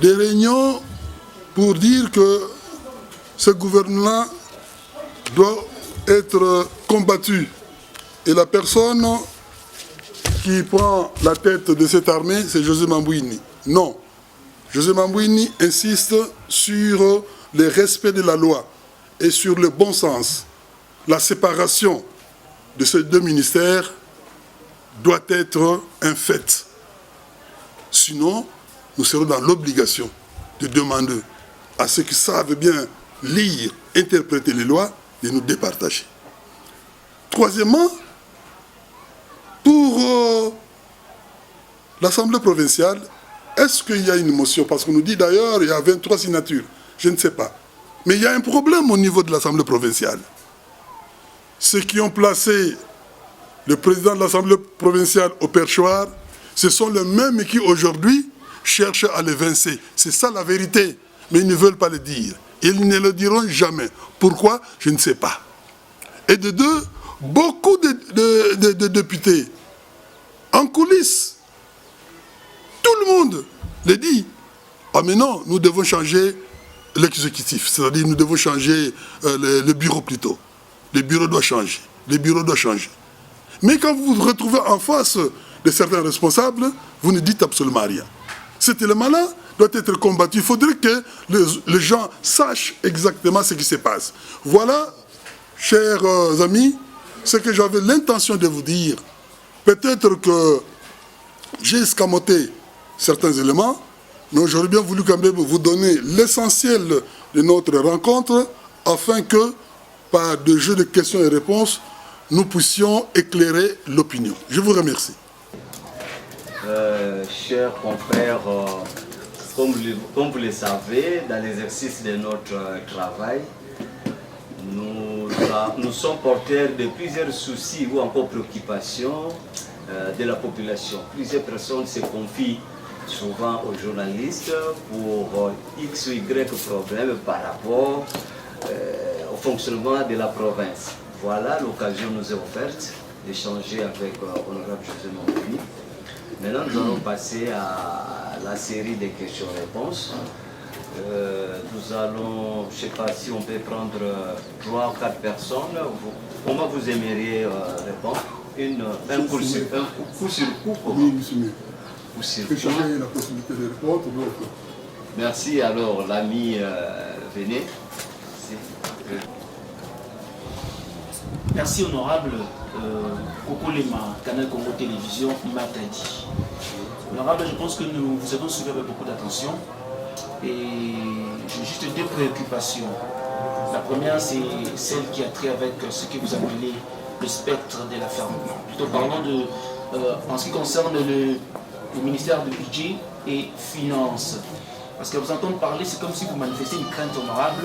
de réunion pour dire que ce gouvernement doit être combattu. Et la personne qui prend la tête de cette armée, c'est José Mambouini. Non. José Mambouini insiste sur le respect de la loi et sur le bon sens. La séparation de ces 2 ministères doit être un fait. Sinon, nous serons dans l'obligation de demander à ceux qui savent bien lire, interpréter les lois, de nous départager. Troisièmement, pour l'Assemblée provinciale, est-ce qu'il y a une motion? Parce qu'on nous dit d'ailleurs il y a 23 signatures. Je ne sais pas. Mais il y a un problème au niveau de l'Assemblée provinciale. Ceux qui ont placé le président de l'Assemblée provinciale au perchoir, ce sont les mêmes qui aujourd'hui cherchent à l'évincer. C'est ça la vérité. Mais ils ne veulent pas le dire. Ils ne le diront jamais. Pourquoi? Je ne sais pas. Et de 2, beaucoup de députés en coulisses, tout le monde le dit. Ah mais non, nous devons changer l'exécutif, c'est-à-dire nous devons changer le bureau plutôt. Le bureau doit changer. Le bureau doit changer. Mais quand vous vous retrouvez en face de certains responsables, vous ne dites absolument rien. Cet élément-là doit être combattu. Il faudrait que les gens sachent exactement ce qui se passe. Voilà, chers amis, ce que j'avais l'intention de vous dire. Peut-être que j'ai escamoté certains éléments, mais j'aurais bien voulu quand même vous donner l'essentiel de notre rencontre afin que, par de jeux de questions et réponses, nous puissions éclairer l'opinion. Je vous remercie. Chers confrères, comme vous le savez, dans l'exercice de notre travail, nous sommes porteurs de plusieurs soucis ou encore préoccupations de la population. Plusieurs personnes se confient souvent aux journalistes pour X ou Y problèmes par rapport au fonctionnement de la province. Voilà, l'occasion nous est offerte d'échanger avec Honorable José Mambouini. Maintenant, nous allons passer à la série des questions-réponses. Nous allons, je ne sais pas si on peut prendre 3 ou 4 personnes. Comment vous aimeriez répondre? Un coup sur coup, comment? Oui, monsieur. Coup sur Que coup. chacun ait la possibilité de répondre. Donc, Merci. Alors, l'ami, venez. Merci honorable Koko Lema, Canal Congo Télévision, Matadi. Honorable, je pense que nous vous avons suivi avec beaucoup d'attention et j'ai juste 2 préoccupations. La première, c'est celle qui a trait avec ce que vous appelez le spectre de la ferme. Plutôt parlant de, en ce qui concerne le ministère du Budget et Finances. Parce que vous entendre parler, c'est comme si vous manifestez une crainte honorable.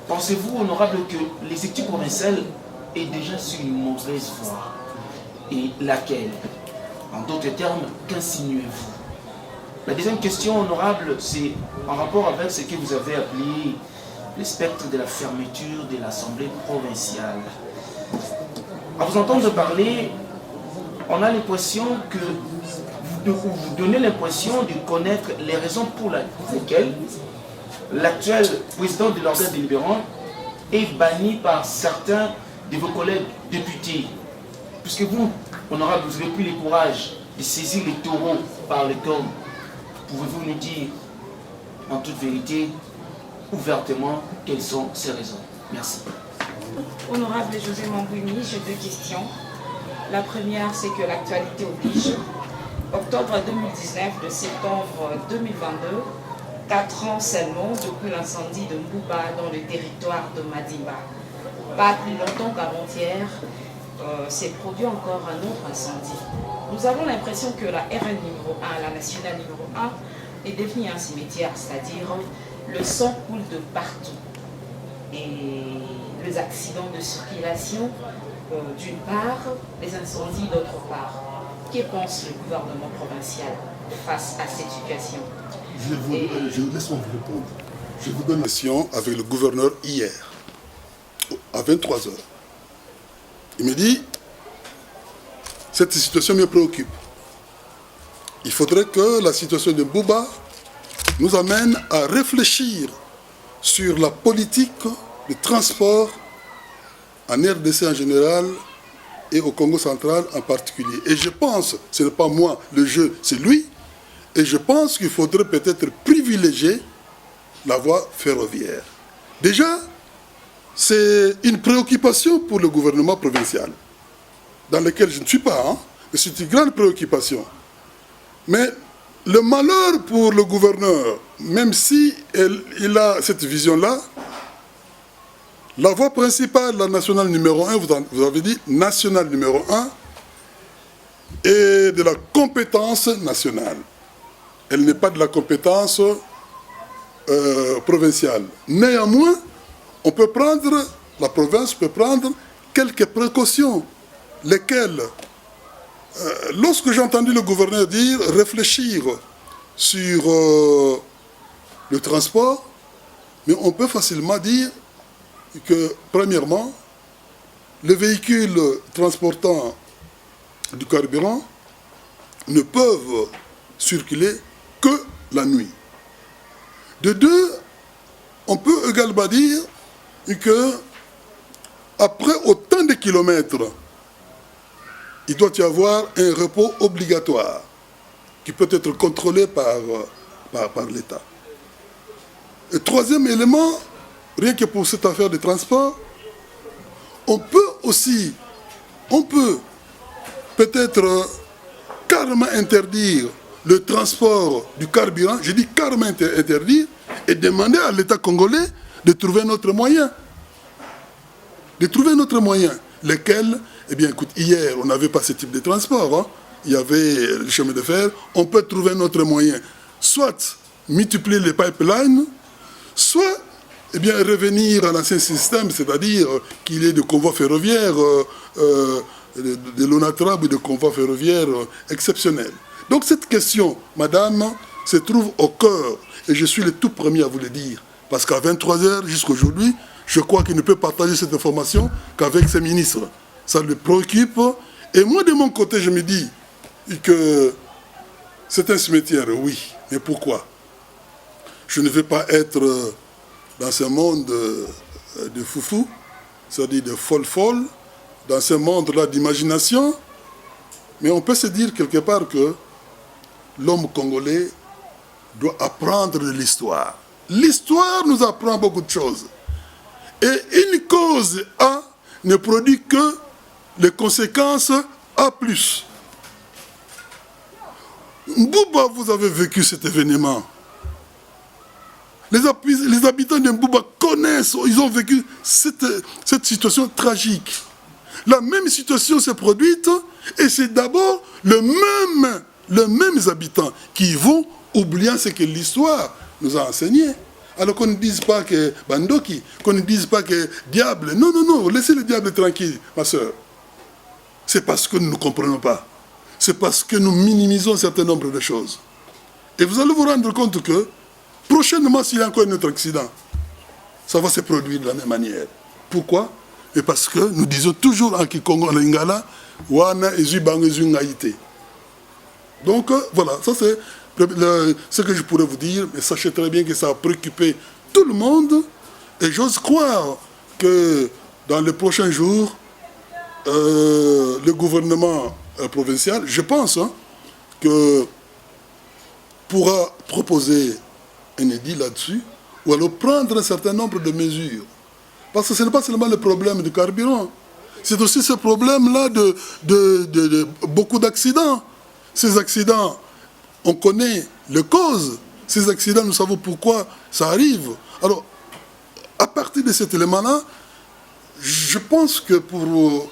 Pensez-vous, honorable, que l'exécutif provincial est déjà sur une mauvaise voie? Et laquelle? En d'autres termes, qu'insinuez-vous? La deuxième question, honorable, c'est en rapport avec ce que vous avez appelé le spectre de la fermeture de l'Assemblée provinciale. À vous entendre parler, on a l'impression que vous donnez l'impression de connaître les raisons pour lesquelles l'actuel président de l'organe délibérant est banni par certains de vos collègues députés. Puisque vous, honorable, vous avez pris le courage de saisir les taureaux par le cornes, pouvez-vous nous dire en toute vérité, ouvertement, quelles sont ces raisons? Merci. Honorable José Mambouni, j'ai 2 questions. La première, c'est que l'actualité oblige. Octobre 2019 de septembre 2022, 4 ans seulement depuis l'incendie de Mbouba dans le territoire de Madimba. Pas plus longtemps qu'avant-hier, s'est produit encore un autre incendie. Nous avons l'impression que la RN numéro 1, la nationale numéro 1, est devenue un cimetière, c'est-à-dire le sang coule de partout. Et les accidents de circulation, d'une part, les incendies d'autre part. Que pense le gouvernement provincial face à cette situation? je vous laisse vous répondre. Je vous donne une question avec le gouverneur hier, à 23 h. Il me dit, cette situation me préoccupe. Il faudrait que la situation de Mbouba nous amène à réfléchir sur la politique de transport en RDC en général et au Congo central en particulier. Et je pense, ce n'est pas moi le jeu, c'est lui, et je pense qu'il faudrait peut-être privilégier la voie ferroviaire. Déjà, c'est une préoccupation pour le gouvernement provincial, dans lequel je ne suis pas, mais c'est une grande préoccupation. Mais le malheur pour le gouverneur, même si il a cette vision-là, la voie principale, la nationale numéro 1, vous avez dit, nationale numéro 1, est de la compétence nationale. Elle n'est pas de la compétence provinciale. Néanmoins, on peut prendre, la province peut prendre quelques précautions, lesquelles, lorsque j'ai entendu le gouverneur dire réfléchir sur le transport, mais on peut facilement dire que, premièrement, les véhicules transportant du carburant ne peuvent circuler que la nuit. De 2, on peut également dire que après autant de kilomètres, il doit y avoir un repos obligatoire qui peut être contrôlé par l'État. Et 3e élément, rien que pour cette affaire de transport, on peut peut-être carrément interdire le transport du carburant, je dis carrément interdire, et demander à l'État congolais de trouver notre moyen. De trouver notre moyen. Lesquels, eh bien écoute, hier on n'avait pas ce type de transport, il y avait le chemin de fer, on peut trouver notre moyen. Soit multiplier les pipelines, soit eh bien, revenir à l'ancien système, c'est-à-dire qu'il y ait des convois ferroviaires, de l'ONATRAB et des convois ferroviaires exceptionnels. Donc cette question, madame, se trouve au cœur, et je suis le tout premier à vous le dire, parce qu'à 23 h jusqu'à aujourd'hui, je crois qu'il ne peut partager cette information qu'avec ses ministres. Ça le préoccupe, et moi de mon côté, je me dis que C'est un cimetière, oui. Mais pourquoi? Je ne veux pas être dans ce monde de foufou, c'est-à-dire de folle, dans ce monde-là d'imagination. Mais on peut se dire quelque part que l'homme congolais doit apprendre de l'histoire. L'histoire nous apprend beaucoup de choses. Et une cause A ne produit que les conséquences A+. Mbouba, vous avez vécu cet événement. Les habitants de Mbouba connaissent, ils ont vécu cette situation tragique. La même situation s'est produite et c'est d'abord les mêmes habitants qui vont oublier ce que l'histoire nous a enseigné. Alors qu'on ne dise pas que Bandoki, qu'on ne dise pas que diable. Non, non, non, laissez le diable tranquille, ma soeur. C'est parce que nous ne comprenons pas. C'est parce que nous minimisons un certain nombre de choses. Et vous allez vous rendre compte que, prochainement, s'il y a encore un autre accident, ça va se produire de la même manière. Pourquoi? Et parce que nous disons toujours en Kikongo, en Lingala, Wana Ezu Bango Ezu Ngaïté. Donc, voilà, ça c'est ce que je pourrais vous dire, mais sachez très bien que ça a préoccupé tout le monde. Et j'ose croire que dans les prochains jours, le gouvernement provincial, je pense, que pourra proposer un édit là-dessus, ou alors prendre un certain nombre de mesures. Parce que ce n'est pas seulement le problème du carburant, c'est aussi ce problème-là de beaucoup d'accidents. Ces accidents, on connaît les causes. Ces accidents, nous savons pourquoi ça arrive. Alors, à partir de cet élément-là, je pense que pour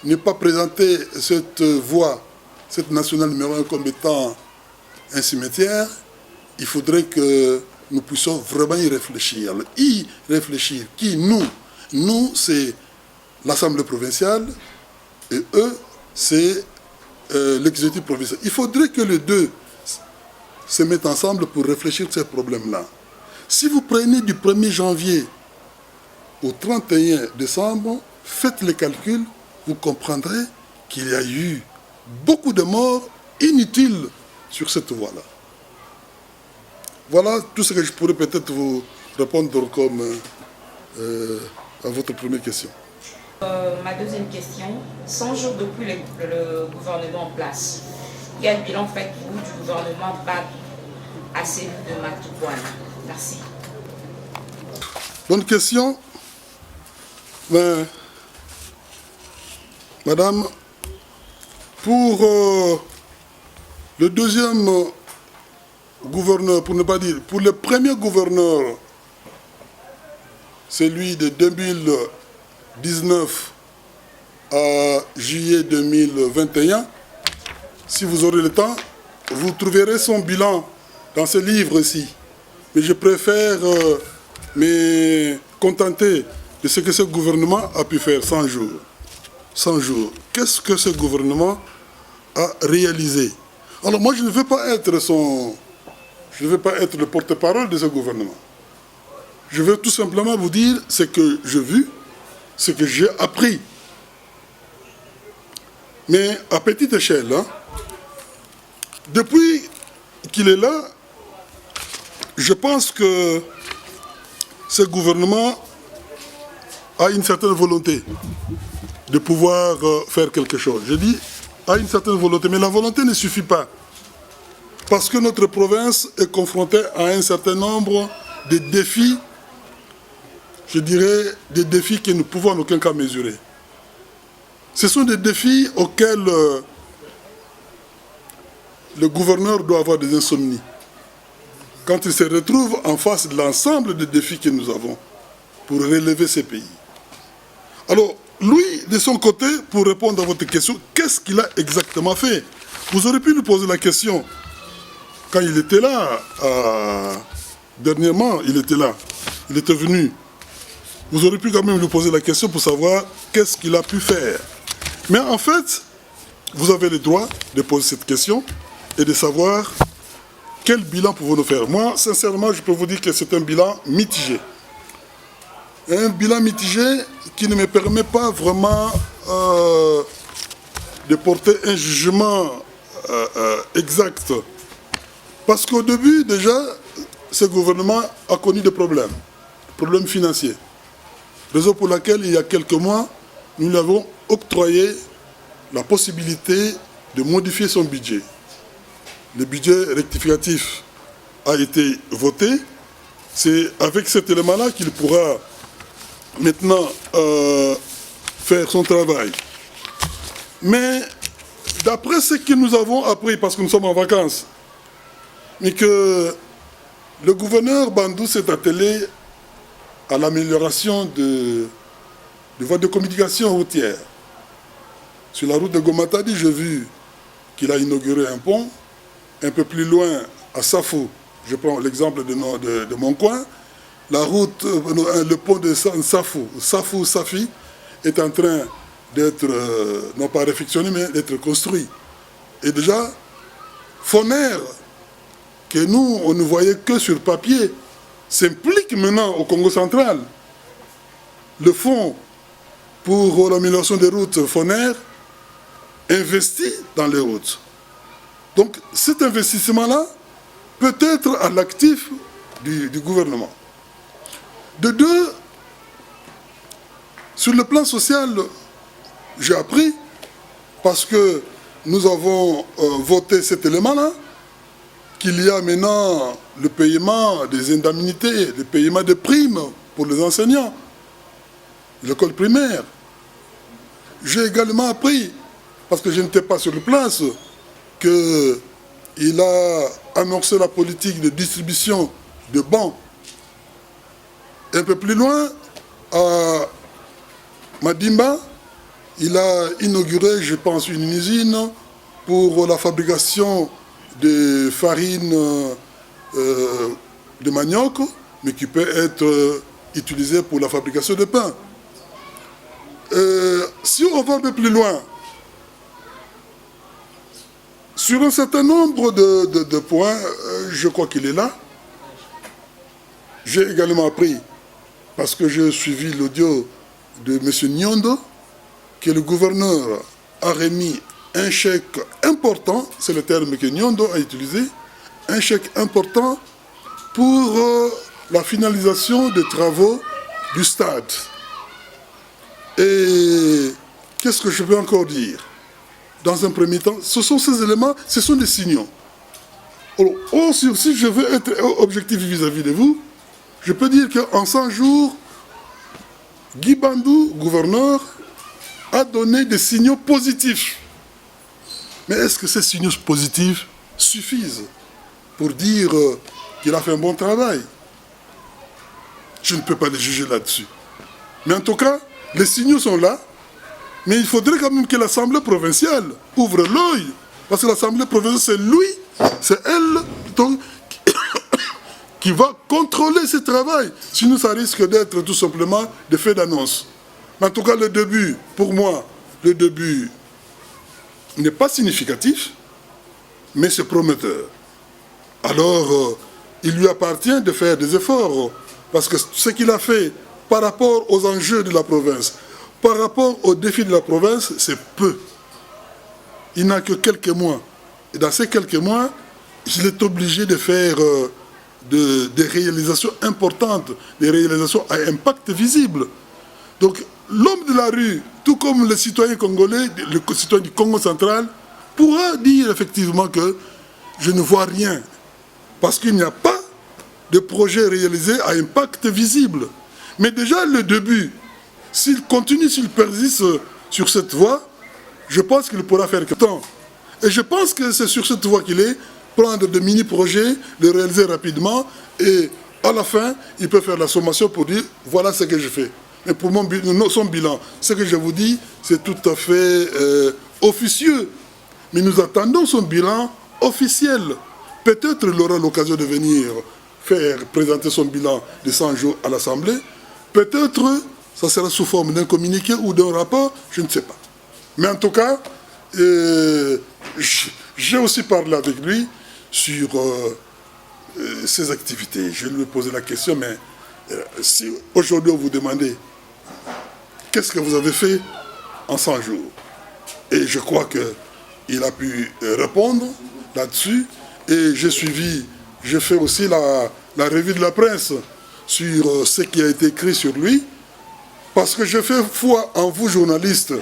ne pas présenter cette voie, cette nationale numéro 1 comme étant un cimetière, il faudrait que nous puissions vraiment y réfléchir. Y réfléchir. Qui? Nous. Nous, c'est l'Assemblée provinciale et eux, c'est l'exécutif provincial. Il faudrait que les deux se mettent ensemble pour réfléchir à ces problèmes-là. Si vous prenez du 1er janvier au 31 décembre, faites les calculs, vous comprendrez qu'il y a eu beaucoup de morts inutiles sur cette voie-là. Voilà tout ce que je pourrais peut-être vous répondre comme à votre première question. Ma deuxième question, 100 jours depuis le gouvernement en place, quel bilan faites-vous du gouvernement BAD à celui de Matouane? Merci. Bonne question. Ben, madame, pour le deuxième gouverneur, pour ne pas dire, pour le premier gouverneur, celui de 2019 à juillet 2021, si vous aurez le temps, vous trouverez son bilan dans ce livre-ci. Mais je préfère me contenter de ce que ce gouvernement a pu faire 100 jours. 100 jours. Qu'est-ce que ce gouvernement a réalisé? Alors moi, je ne veux pas être le porte-parole de ce gouvernement. Je veux tout simplement vous dire ce que j'ai vu, ce que j'ai appris. Mais à petite échelle, depuis qu'il est là, je pense que ce gouvernement a une certaine volonté de pouvoir faire quelque chose. Je dis a une certaine volonté, mais la volonté ne suffit pas. Parce que notre province est confrontée à un certain nombre de défis, je dirais des défis que nous pouvons en aucun cas mesurer. Ce sont des défis auxquels le gouverneur doit avoir des insomnies. Quand il se retrouve en face de l'ensemble des défis que nous avons pour relever ces pays. Alors, lui, de son côté, pour répondre à votre question, qu'est-ce qu'il a exactement fait? Vous aurez pu lui poser la question quand il était là, dernièrement, il était là, il était venu. Vous aurez pu quand même lui poser la question pour savoir qu'est-ce qu'il a pu faire. Mais en fait, vous avez le droit de poser cette question et de savoir quel bilan pouvons-nous faire. Moi, sincèrement, je peux vous dire que c'est un bilan mitigé. Un bilan mitigé qui ne me permet pas vraiment de porter un jugement exact. Parce qu'au début, déjà, ce gouvernement a connu des problèmes financiers. Raison pour laquelle, il y a quelques mois, nous lui avons octroyé la possibilité de modifier son budget. Le budget rectificatif a été voté. C'est avec cet élément-là qu'il pourra maintenant faire son travail. Mais d'après ce que nous avons appris, parce que nous sommes en vacances, mais que le gouverneur Bandou s'est attelé à l'amélioration de voies de communication routière. Sur la route de Gomatadi, j'ai vu qu'il a inauguré un pont. Un peu plus loin, à Safou, je prends l'exemple de mon coin, la route, le pont de Safou-Safi est en train d'être, non pas réfectionné, mais d'être construit. Et déjà, Foner, que nous, on ne voyait que sur papier, s'implique maintenant au Congo central. Le fonds pour l'amélioration des routes Foner investit dans les routes. Donc cet investissement-là peut être à l'actif du gouvernement. De deux, sur le plan social, j'ai appris, parce que nous avons voté cet élément-là, qu'il y a maintenant le paiement des indemnités, le paiement des primes pour les enseignants, l'école primaire. J'ai également appris, parce que je n'étais pas sur place, qu'il a annoncé la politique de distribution de bancs. Un peu plus loin, à Madimba, il a inauguré, je pense, une usine pour la fabrication de farine de manioc, mais qui peut être utilisée pour la fabrication de pain. Si on va un peu plus loin, sur un certain nombre de points, je crois qu'il est là. J'ai également appris, parce que j'ai suivi l'audio de M. Nyondo, que le gouverneur a remis un chèque important, c'est le terme que Nyondo a utilisé, un chèque important pour la finalisation des travaux du stade. Et qu'est-ce que je peux encore dire ? Dans un premier temps, ce sont ces éléments, ce sont des signaux. Alors, si je veux être objectif vis-à-vis de vous, je peux dire qu'en 100 jours, Guy Bandou, gouverneur, a donné des signaux positifs. Mais est-ce que ces signaux positifs suffisent pour dire qu'il a fait un bon travail? Je ne peux pas les juger là-dessus. Mais en tout cas, les signaux sont là. Mais il faudrait quand même que l'Assemblée provinciale ouvre l'œil. Parce que l'Assemblée provinciale, c'est lui, c'est elle donc, qui va contrôler ce travail. Sinon, ça risque d'être tout simplement des faits d'annonce. Mais en tout cas, le début, pour moi, le début n'est pas significatif, mais c'est prometteur. Alors, il lui appartient de faire des efforts. Parce que ce qu'il a fait par rapport aux enjeux de la province, par rapport aux défis de la province, c'est peu. Il n'a que quelques mois. Et dans ces quelques mois, il est obligé de faire des réalisations importantes, des réalisations à impact visible. Donc, l'homme de la rue, tout comme le citoyen congolais, le citoyen du Congo central, pourra dire effectivement que je ne vois rien. Parce qu'il n'y a pas de projet réalisé à impact visible. Mais déjà, le début, s'il continue, s'il persiste sur cette voie, je pense qu'il pourra faire quelque temps. Et je pense que c'est sur cette voie qu'il est, prendre de mini-projets, les réaliser rapidement, et à la fin, il peut faire la sommation pour dire, voilà ce que je fais. Mais pour son bilan, ce que je vous dis, c'est tout à fait officieux. Mais nous attendons son bilan officiel. Peut-être il aura l'occasion de venir présenter son bilan de 100 jours à l'Assemblée. Peut-être ça sera sous forme d'un communiqué ou d'un rapport, je ne sais pas. Mais en tout cas, j'ai aussi parlé avec lui sur ses activités. Je lui ai posé la question, mais si aujourd'hui on vous demandait qu'est-ce que vous avez fait en 100 jours, et je crois que il a pu répondre là-dessus. Et j'ai fait aussi la revue de la presse sur ce qui a été écrit sur lui. Parce que je fais foi en vous, journalistes.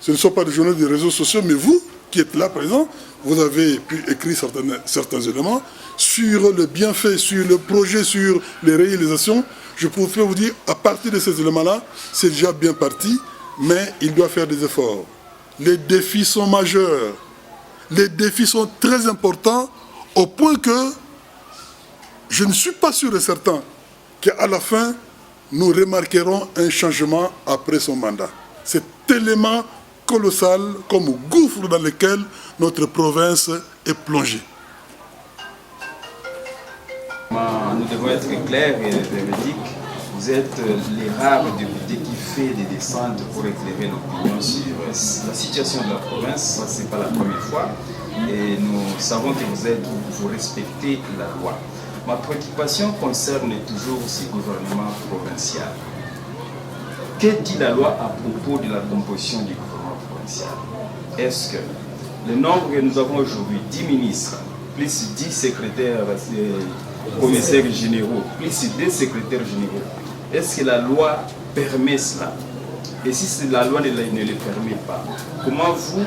Ce ne sont pas des journalistes des réseaux sociaux, mais vous, qui êtes là présents, vous avez pu écrire certains éléments sur le bienfait, sur le projet, sur les réalisations. Je peux vous dire, à partir de ces éléments-là, c'est déjà bien parti, mais il doit faire des efforts. Les défis sont majeurs. Les défis sont très importants, au point que je ne suis pas sûr et certain qu'à la fin, nous remarquerons un changement après son mandat. Cet élément colossal comme gouffre dans lequel notre province est plongée. Nous devons être clairs et véridiques. Vous êtes les rares députés qui fait des descentes pour éclairer l'opinion sur la situation de la province. Ça, ce n'est pas la première fois. Et nous savons que vous respectez la loi. Ma préoccupation concerne toujours ce gouvernement provincial. Que dit la loi à propos de la composition du gouvernement provincial? Est-ce que le nombre que nous avons aujourd'hui, 10 ministres, plus 10 secrétaires commissaires généraux, plus 2 secrétaires généraux, est-ce que la loi permet cela? Et si la loi ne le permet pas, comment vous,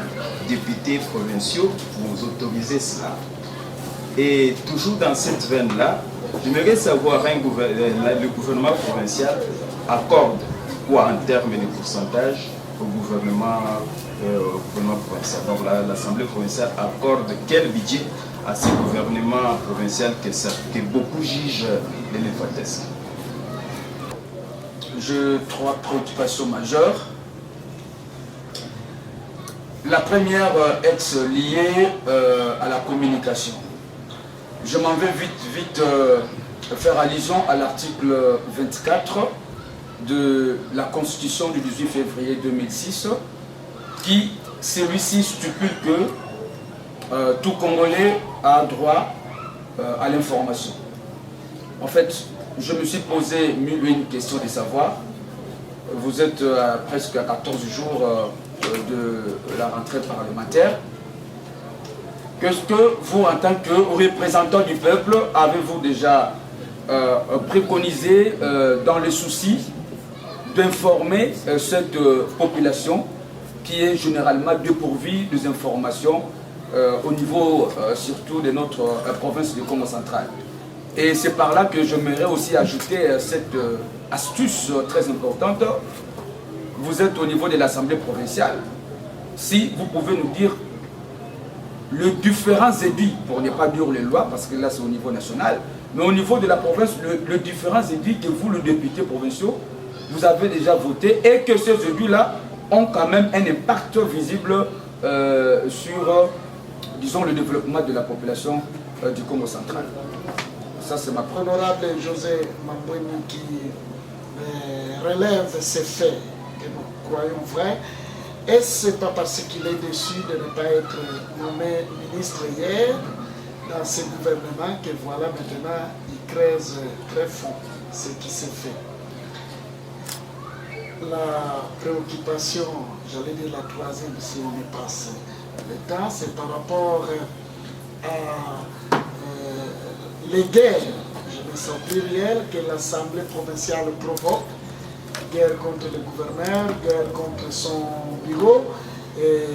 députés provinciaux, vous autorisez cela? Et toujours dans cette veine-là, j'aimerais savoir, le gouvernement provincial accorde quoi en termes de pourcentage au gouvernement provincial. Donc l'Assemblée provinciale accorde quel budget à ce gouvernement provincial que beaucoup jugent néfastesque? J'ai 3 préoccupations majeures. La première est liée à la communication. Je m'en vais vite faire allusion à l'article 24 de la Constitution du 18 février 2006 qui, celui-ci stipule que tout Congolais a droit à l'information. En fait, je me suis posé une question de savoir, vous êtes presque à 14 jours de la rentrée parlementaire. Qu'est-ce que vous, en tant que représentant du peuple, avez-vous déjà préconisé dans le souci d'informer cette population qui est généralement dépourvue des informations au niveau surtout de notre province du Congo central? Et c'est par là que j'aimerais aussi ajouter cette astuce très importante. Vous êtes au niveau de l'Assemblée provinciale. Si vous pouvez nous dire les différents édits, pour ne pas dire les lois, parce que là c'est au niveau national, mais au niveau de la province, les différents édits que vous, le député provinciaux, vous avez déjà voté et que ces édits-là ont quand même un impact visible sur, disons, le développement de la population du Congo central. Ça, c'est ma première. Honorable José Mambouini qui relève ces faits que nous croyons vrais. Est-ce pas parce qu'il est déçu de ne pas être nommé ministre hier dans ce gouvernement que voilà maintenant il creuse très fond ce qui s'est fait? La préoccupation, j'allais dire la troisième si on est passé le temps, c'est par rapport à les guerres, je me sens pluriel, que l'Assemblée provinciale provoque, guerre contre le gouverneur, guerre contre son bureau. Et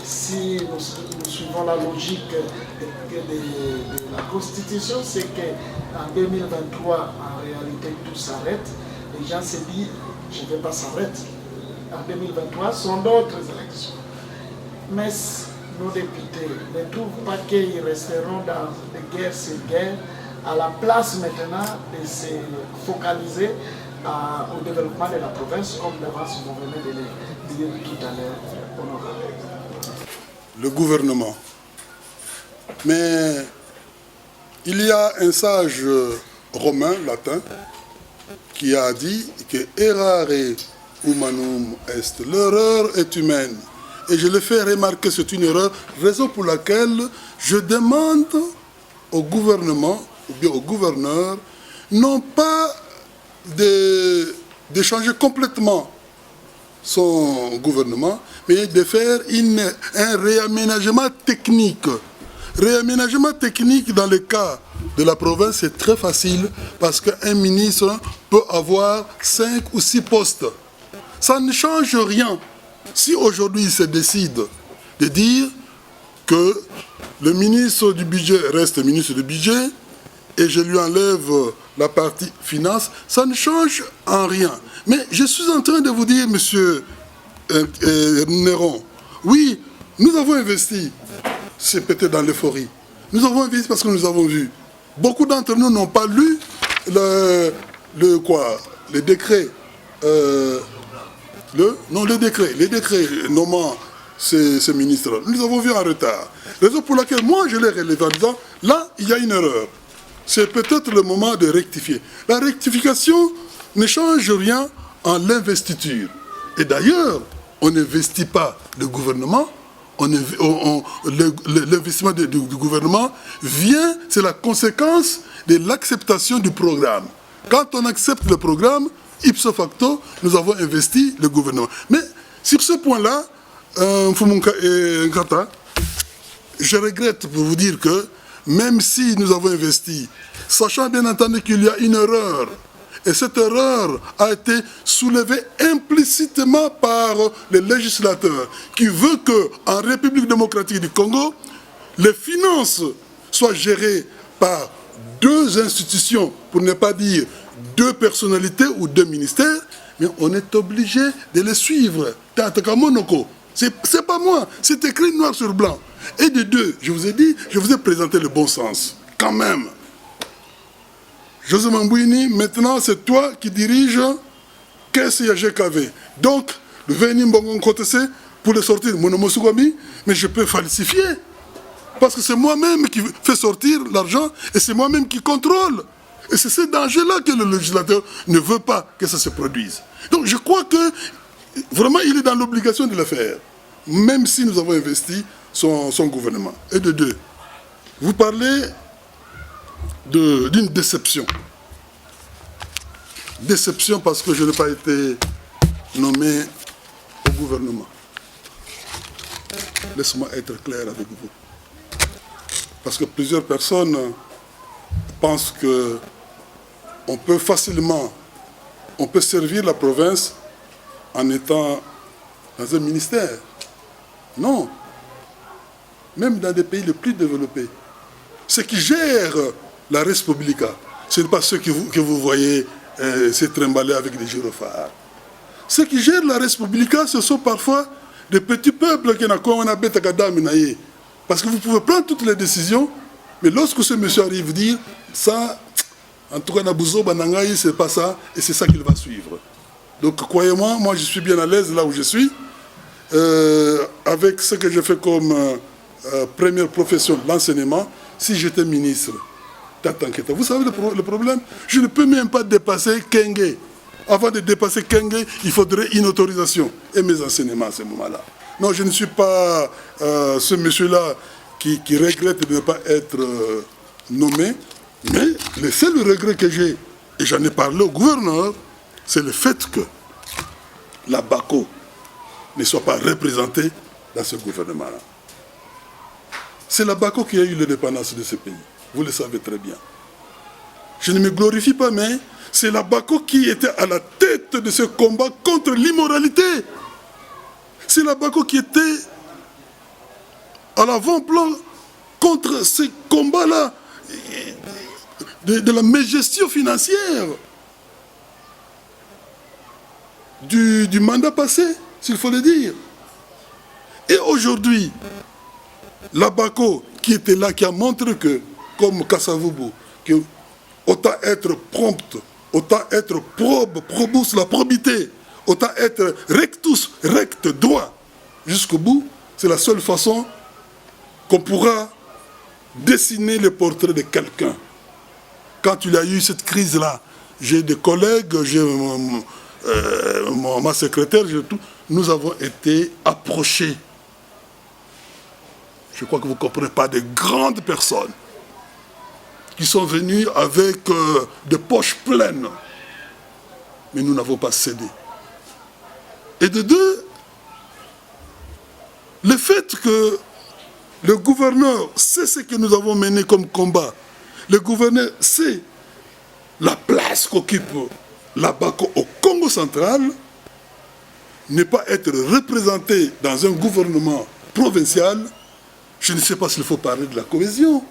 si nous suivons la logique de la Constitution, c'est qu'en 2023, en réalité, tout s'arrête. Les gens se disent, je ne vais pas s'arrêter. En 2023, ce sont d'autres élections. Mais nos députés ne trouvent pas qu'ils resteront dans des guerres sur guerre, à la place maintenant de se focaliser au développement de la province, comme d'avance vous venez de le dire tout à l'heure, honorable. Le gouvernement. Mais il y a un sage romain, latin, qui a dit que errare humanum est, l'erreur est humaine. Et je le fais remarquer, c'est une erreur, raison pour laquelle je demande au gouvernement, ou bien au gouverneur, non pas de changer complètement son gouvernement, mais de faire un réaménagement technique. Réaménagement technique dans le cas de la province, c'est très facile parce qu'un ministre peut avoir 5 ou 6 postes. Ça ne change rien. Si aujourd'hui il se décide de dire que le ministre du budget reste ministre du budget et je lui enlève la partie finance, ça ne change en rien. Mais je suis en train de vous dire, monsieur Néron, oui, nous avons investi, c'est peut-être dans l'euphorie, nous avons investi parce que nous avons vu. Beaucoup d'entre nous n'ont pas lu les décrets, les décrets nommant ces ministres. Nous avons vu en retard. Raison pour laquelle moi je l'ai relevé en disant, là, il y a une erreur. C'est peut-être le moment de rectifier. La rectification ne change rien en l'investiture. Et d'ailleurs, on n'investit pas le gouvernement, l'investissement du gouvernement vient, c'est la conséquence de l'acceptation du programme. Quand on accepte le programme, ipso facto, nous avons investi le gouvernement. Mais sur ce point-là, je regrette pour vous dire que même si nous avons investi, sachant bien entendu qu'il y a une erreur, et cette erreur a été soulevée implicitement par les législateurs qui veut qu'en République démocratique du Congo, les finances soient gérées par 2 institutions, pour ne pas dire 2 personnalités ou 2 ministères, mais on est obligé de les suivre. C'est pas moi, c'est écrit noir sur blanc. Et de 2, je vous ai dit, je vous ai présenté le bon sens, quand même. José Mambouini, maintenant c'est toi qui dirige KSIAGKV. Donc, le Veni Mbongon Kotese, pour le sortir, mais je peux falsifier. Parce que c'est moi-même qui fais sortir l'argent et c'est moi-même qui contrôle. Et c'est ce danger-là que le législateur ne veut pas que ça se produise. Donc je crois que vraiment il est dans l'obligation de le faire, même si nous avons investi son gouvernement. Et de 2, vous parlez d'une déception. Déception parce que je n'ai pas été nommé au gouvernement. Laisse-moi être clair avec vous. Parce que plusieurs personnes pensent que on peut servir la province en étant dans un ministère. Non. Même dans des pays les plus développés. Ceux qui gèrent la Res Publica, ce n'est pas ceux que vous voyez se trimballer avec des gyrophares. Ceux qui gèrent la Res Publica, ce sont parfois des petits peuples qui n'ont pas de. Parce que vous pouvez prendre toutes les décisions, mais lorsque ce monsieur arrive dire, ça, en tout cas, Nabouzo Banangaï, c'est pas ça, et c'est ça qu'il va suivre. Donc, croyez-moi, moi je suis bien à l'aise là où je suis, avec ce que je fais comme première profession, l'enseignement. Si j'étais ministre, t'inquiète. Vous savez le problème? Je ne peux même pas dépasser Kenge. Avant de dépasser Kenge, il faudrait une autorisation. Et mes enseignements à ce moment-là. Non, je ne suis pas ce monsieur-là qui regrette de ne pas être nommé. Mais le seul regret que j'ai, et j'en ai parlé au gouverneur, c'est le fait que la BACO ne soit pas représentée dans ce gouvernement-là. C'est la BACO qui a eu l'indépendance de ce pays. Vous le savez très bien. Je ne me glorifie pas, mais c'est la BACO qui était à la tête de ce combat contre l'immoralité. C'est la BACO qui était à l'avant-plan contre ce combat-là de la mégestion financière du mandat passé, s'il faut le dire. Et aujourd'hui, la BACO qui était là, qui a montré que, comme Kassavubu, que autant être prompte, autant être probe, probus la probité, autant être rectus, recte, droit, jusqu'au bout, c'est la seule façon qu'on pourra dessiner le portrait de quelqu'un. Quand il y a eu cette crise-là, j'ai des collègues, j'ai ma secrétaire, nous avons été approchés. Je crois que vous ne comprenez pas, de grandes personnes qui sont venues avec des poches pleines. Mais nous n'avons pas cédé. Et de deux, le fait que le gouverneur sait ce que nous avons mené comme combat, le gouverneur sait la place qu'occupe la BACO au Congo central, ne pas être représenté dans un gouvernement provincial, je ne sais pas s'il faut parler de la cohésion.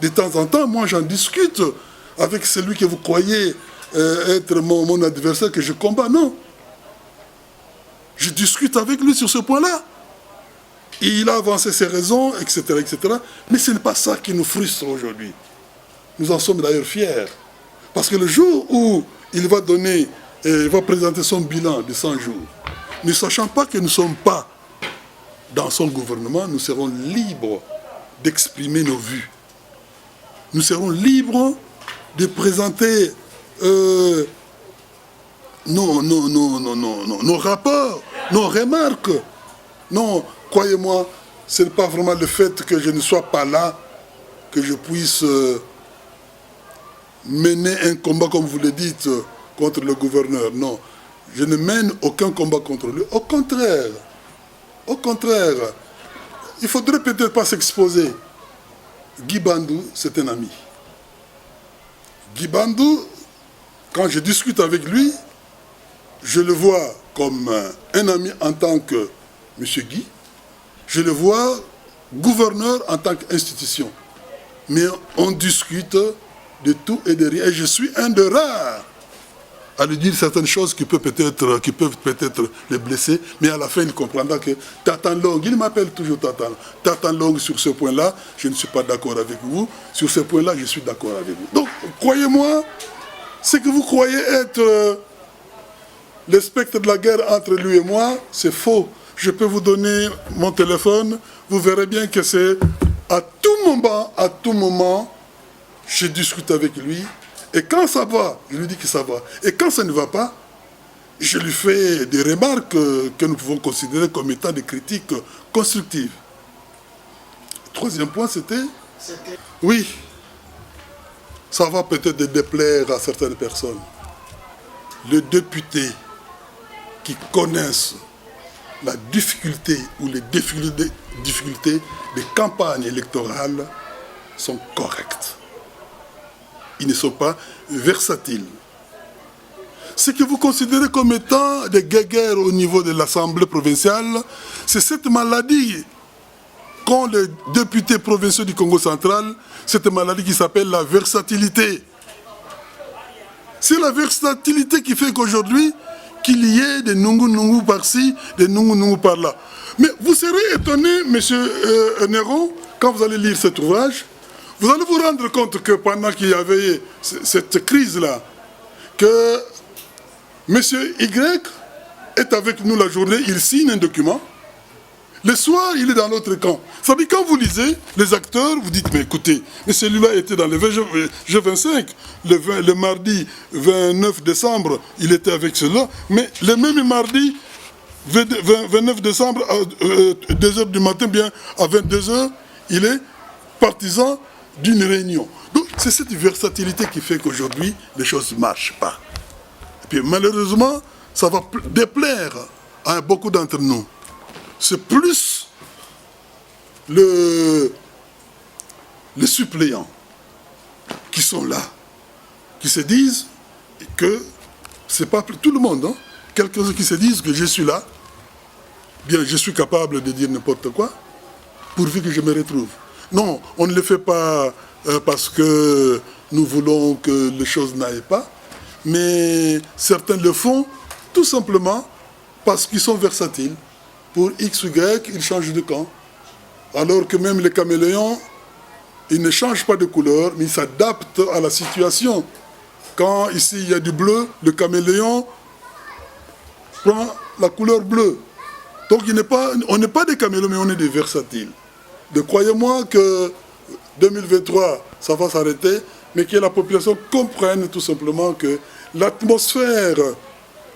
De temps en temps, moi j'en discute avec celui que vous croyez être mon adversaire que je combats. Non. Je discute avec lui sur ce point-là. Et il a avancé ses raisons, etc., etc. Mais ce n'est pas ça qui nous frustre aujourd'hui. Nous en sommes d'ailleurs fiers. Parce que le jour où il va donner, il va présenter son bilan de 100 jours, ne sachant pas que nous ne sommes pas dans son gouvernement, nous serons libres d'exprimer nos vues. Nous serons libres de présenter nos rapports, nos remarques. Non, croyez-moi, ce n'est pas vraiment le fait que je ne sois pas là que je puisse mener un combat, comme vous le dites, contre le gouverneur. Non, je ne mène aucun combat contre lui. Au contraire, il ne faudrait peut-être pas s'exposer. Guy Bandou, c'est un ami. Guy Bandou, quand je discute avec lui, je le vois comme un ami en tant que M. Guy. Je le vois gouverneur en tant qu'institution. Mais on discute de tout et de rien. Et je suis un de rares à lui dire certaines choses qui peuvent peut-être les blesser, mais à la fin, il comprendra que Tatan Long, il m'appelle toujours Tatan Long sur ce point-là, je ne suis pas d'accord avec vous. Sur ce point-là, je suis d'accord avec vous. Donc, croyez-moi, ce que vous croyez être le spectre de la guerre entre lui et moi, c'est faux. Je peux vous donner mon téléphone, vous verrez bien que c'est à tout moment, je discute avec lui. Et quand ça va, je lui dis que ça va. Et quand ça ne va pas, je lui fais des remarques que nous pouvons considérer comme étant des critiques constructives. Le troisième point, c'était... Oui, ça va peut-être déplaire à certaines personnes. Les députés qui connaissent la difficulté ou les difficultés des campagnes électorales sont correctes. Ils ne sont pas versatiles. Ce que vous considérez comme étant des guéguerres au niveau de l'Assemblée provinciale, c'est cette maladie qu'ont les députés provinciaux du Congo central, cette maladie qui s'appelle la versatilité. C'est la versatilité qui fait qu'aujourd'hui, qu'il y ait des nungu-nungu par-ci, des nungu-nungu par-là. Mais vous serez étonné, M. Néron, quand vous allez lire cet ouvrage, vous allez vous rendre compte que pendant qu'il y avait cette crise-là, que M. Y est avec nous la journée, il signe un document. Le soir, il est dans l'autre camp. Ça veut dire, quand vous lisez, les acteurs, vous dites, mais écoutez, mais celui-là était dans le G25, le mardi 29 décembre, il était avec cela, mais le même mardi 29 décembre, à 2h du matin, bien à 22h, il est partisan d'une réunion. Donc, c'est cette versatilité qui fait qu'aujourd'hui, les choses ne marchent pas. Et puis, malheureusement, ça va déplaire à beaucoup d'entre nous. C'est plus les suppléants qui sont là, qui se disent que c'est pas tout le monde, hein, quelques-uns qui se disent que je suis là, bien je suis capable de dire n'importe quoi, pourvu que je me retrouve. Non, on ne le fait pas parce que nous voulons que les choses n'aillent pas, mais certains le font tout simplement parce qu'ils sont versatiles. Pour X ou Y, ils changent de camp. Alors que même les caméléons, ils ne changent pas de couleur, mais ils s'adaptent à la situation. Quand ici il y a du bleu, le caméléon prend la couleur bleue. Donc on n'est pas des caméléons, mais on est des versatiles. Donc croyez-moi que 2023, ça va s'arrêter, mais que la population comprenne tout simplement que l'atmosphère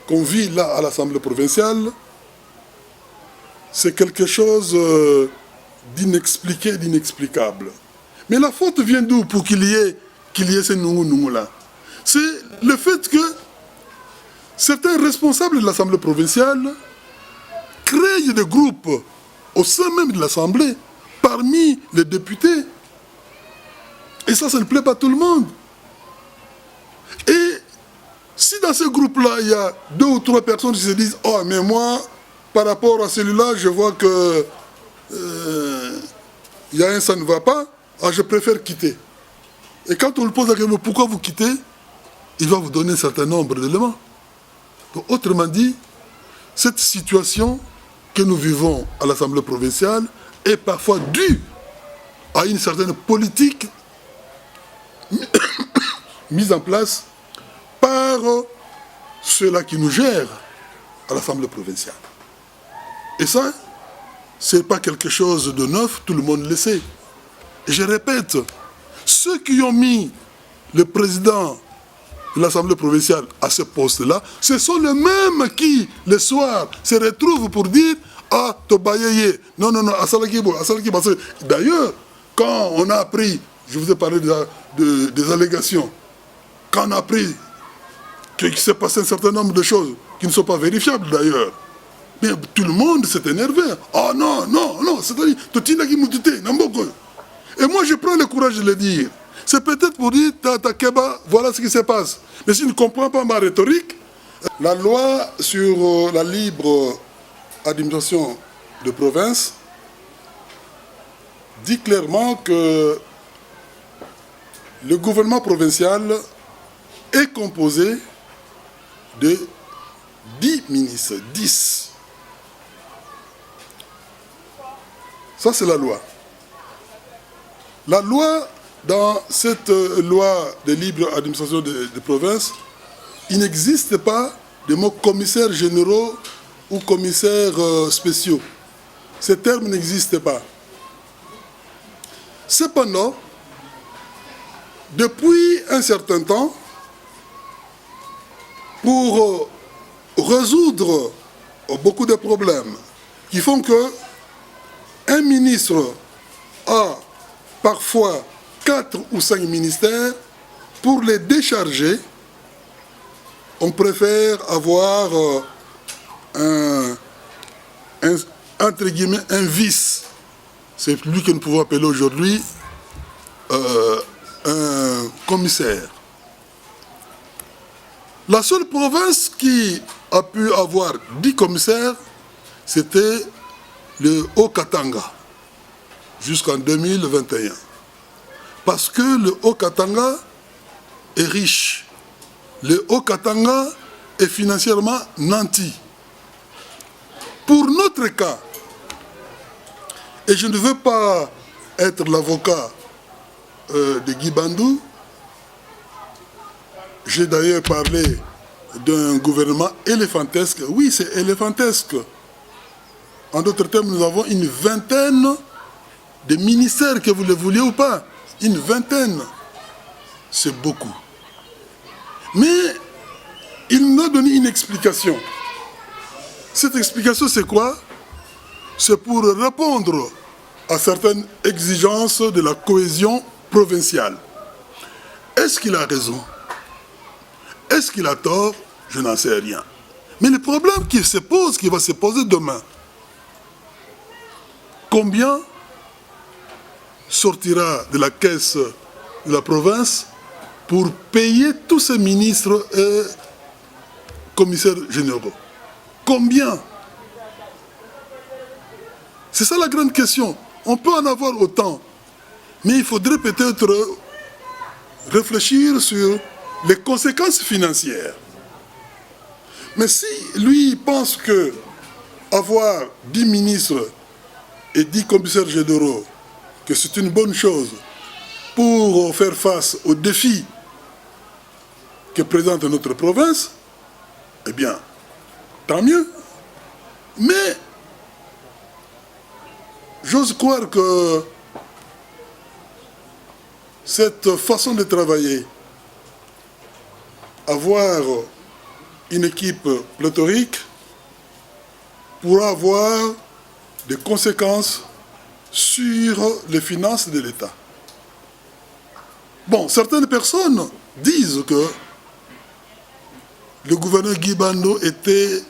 qu'on vit là à l'Assemblée provinciale, c'est quelque chose d'inexpliqué, d'inexplicable. Mais la faute vient d'où pour qu'il y ait ces noungu-noungu là? C'est le fait que certains responsables de l'Assemblée provinciale créent des groupes au sein même de l'Assemblée, parmi les députés. Et ça ne plaît pas à tout le monde. Et si dans ce groupe-là, il y a 2 ou 3 personnes qui se disent « Oh, mais moi, par rapport à celui-là, je vois que il y a un ça ne va pas, je préfère quitter. » Et quand on lui pose la question « Pourquoi vous quittez ?», il va vous donner un certain nombre d'éléments. Donc, autrement dit, cette situation que nous vivons à l'Assemblée provinciale est parfois due à une certaine politique mise en place par ceux-là qui nous gèrent à l'Assemblée provinciale. Et ça, ce n'est pas quelque chose de neuf, tout le monde le sait. Et je répète, ceux qui ont mis le président de l'Assemblée provinciale à ce poste-là, ce sont les mêmes qui, le soir, se retrouvent pour dire « Ah, Tobayeye, non, Asalakibo. » D'ailleurs, quand on a appris, je vous ai parlé des allégations, quand on a appris qu'il s'est passé un certain nombre de choses qui ne sont pas vérifiables d'ailleurs, mais tout le monde s'est énervé. « Ah non, c'est-à-dire, et moi je prends le courage de le dire. C'est peut-être pour dire, Tata Keba, voilà ce qui se passe. Mais si tu ne comprends pas ma rhétorique, la loi sur la libre administration de province dit clairement que le gouvernement provincial est composé de 10 ministres, 10. Ça, c'est la loi. La loi, dans cette loi de libre administration de province, il n'existe pas de mots commissaires généraux ou commissaires spéciaux. Ces termes n'existent pas. Cependant, depuis un certain temps, pour résoudre beaucoup de problèmes qui font que un ministre a parfois 4 ou 5 ministères, pour les décharger, on préfère avoir entre guillemets, un vice. C'est lui que nous pouvons appeler aujourd'hui un commissaire. La seule province qui a pu avoir 10 commissaires, c'était le Haut-Katanga, jusqu'en 2021. Parce que le Haut-Katanga est riche. Le Haut-Katanga est financièrement nanti. Pour notre cas, et je ne veux pas être l'avocat de Guy Bandou, j'ai d'ailleurs parlé d'un gouvernement éléphantesque. Oui, c'est éléphantesque. En d'autres termes, nous avons une vingtaine de ministères, que vous le vouliez ou pas. Une vingtaine. C'est beaucoup. Mais il nous a donné une explication. Cette explication, c'est quoi? C'est pour répondre à certaines exigences de la cohésion provinciale. Est-ce qu'il a raison? Est-ce qu'il a tort? Je n'en sais rien. Mais le problème qui se pose, qui va se poser demain, combien sortira de la caisse de la province pour payer tous ces ministres et commissaires généraux? Combien? C'est ça la grande question. On peut en avoir autant, mais il faudrait peut-être réfléchir sur les conséquences financières. Mais si lui pense que avoir 10 ministres et 10 commissaires généraux, que c'est une bonne chose pour faire face aux défis que présente notre province, eh bien, tant mieux. Mais j'ose croire que cette façon de travailler, avoir une équipe pléthorique, pourra avoir des conséquences sur les finances de l'État. Bon, certaines personnes disent que le gouverneur Guy Bando était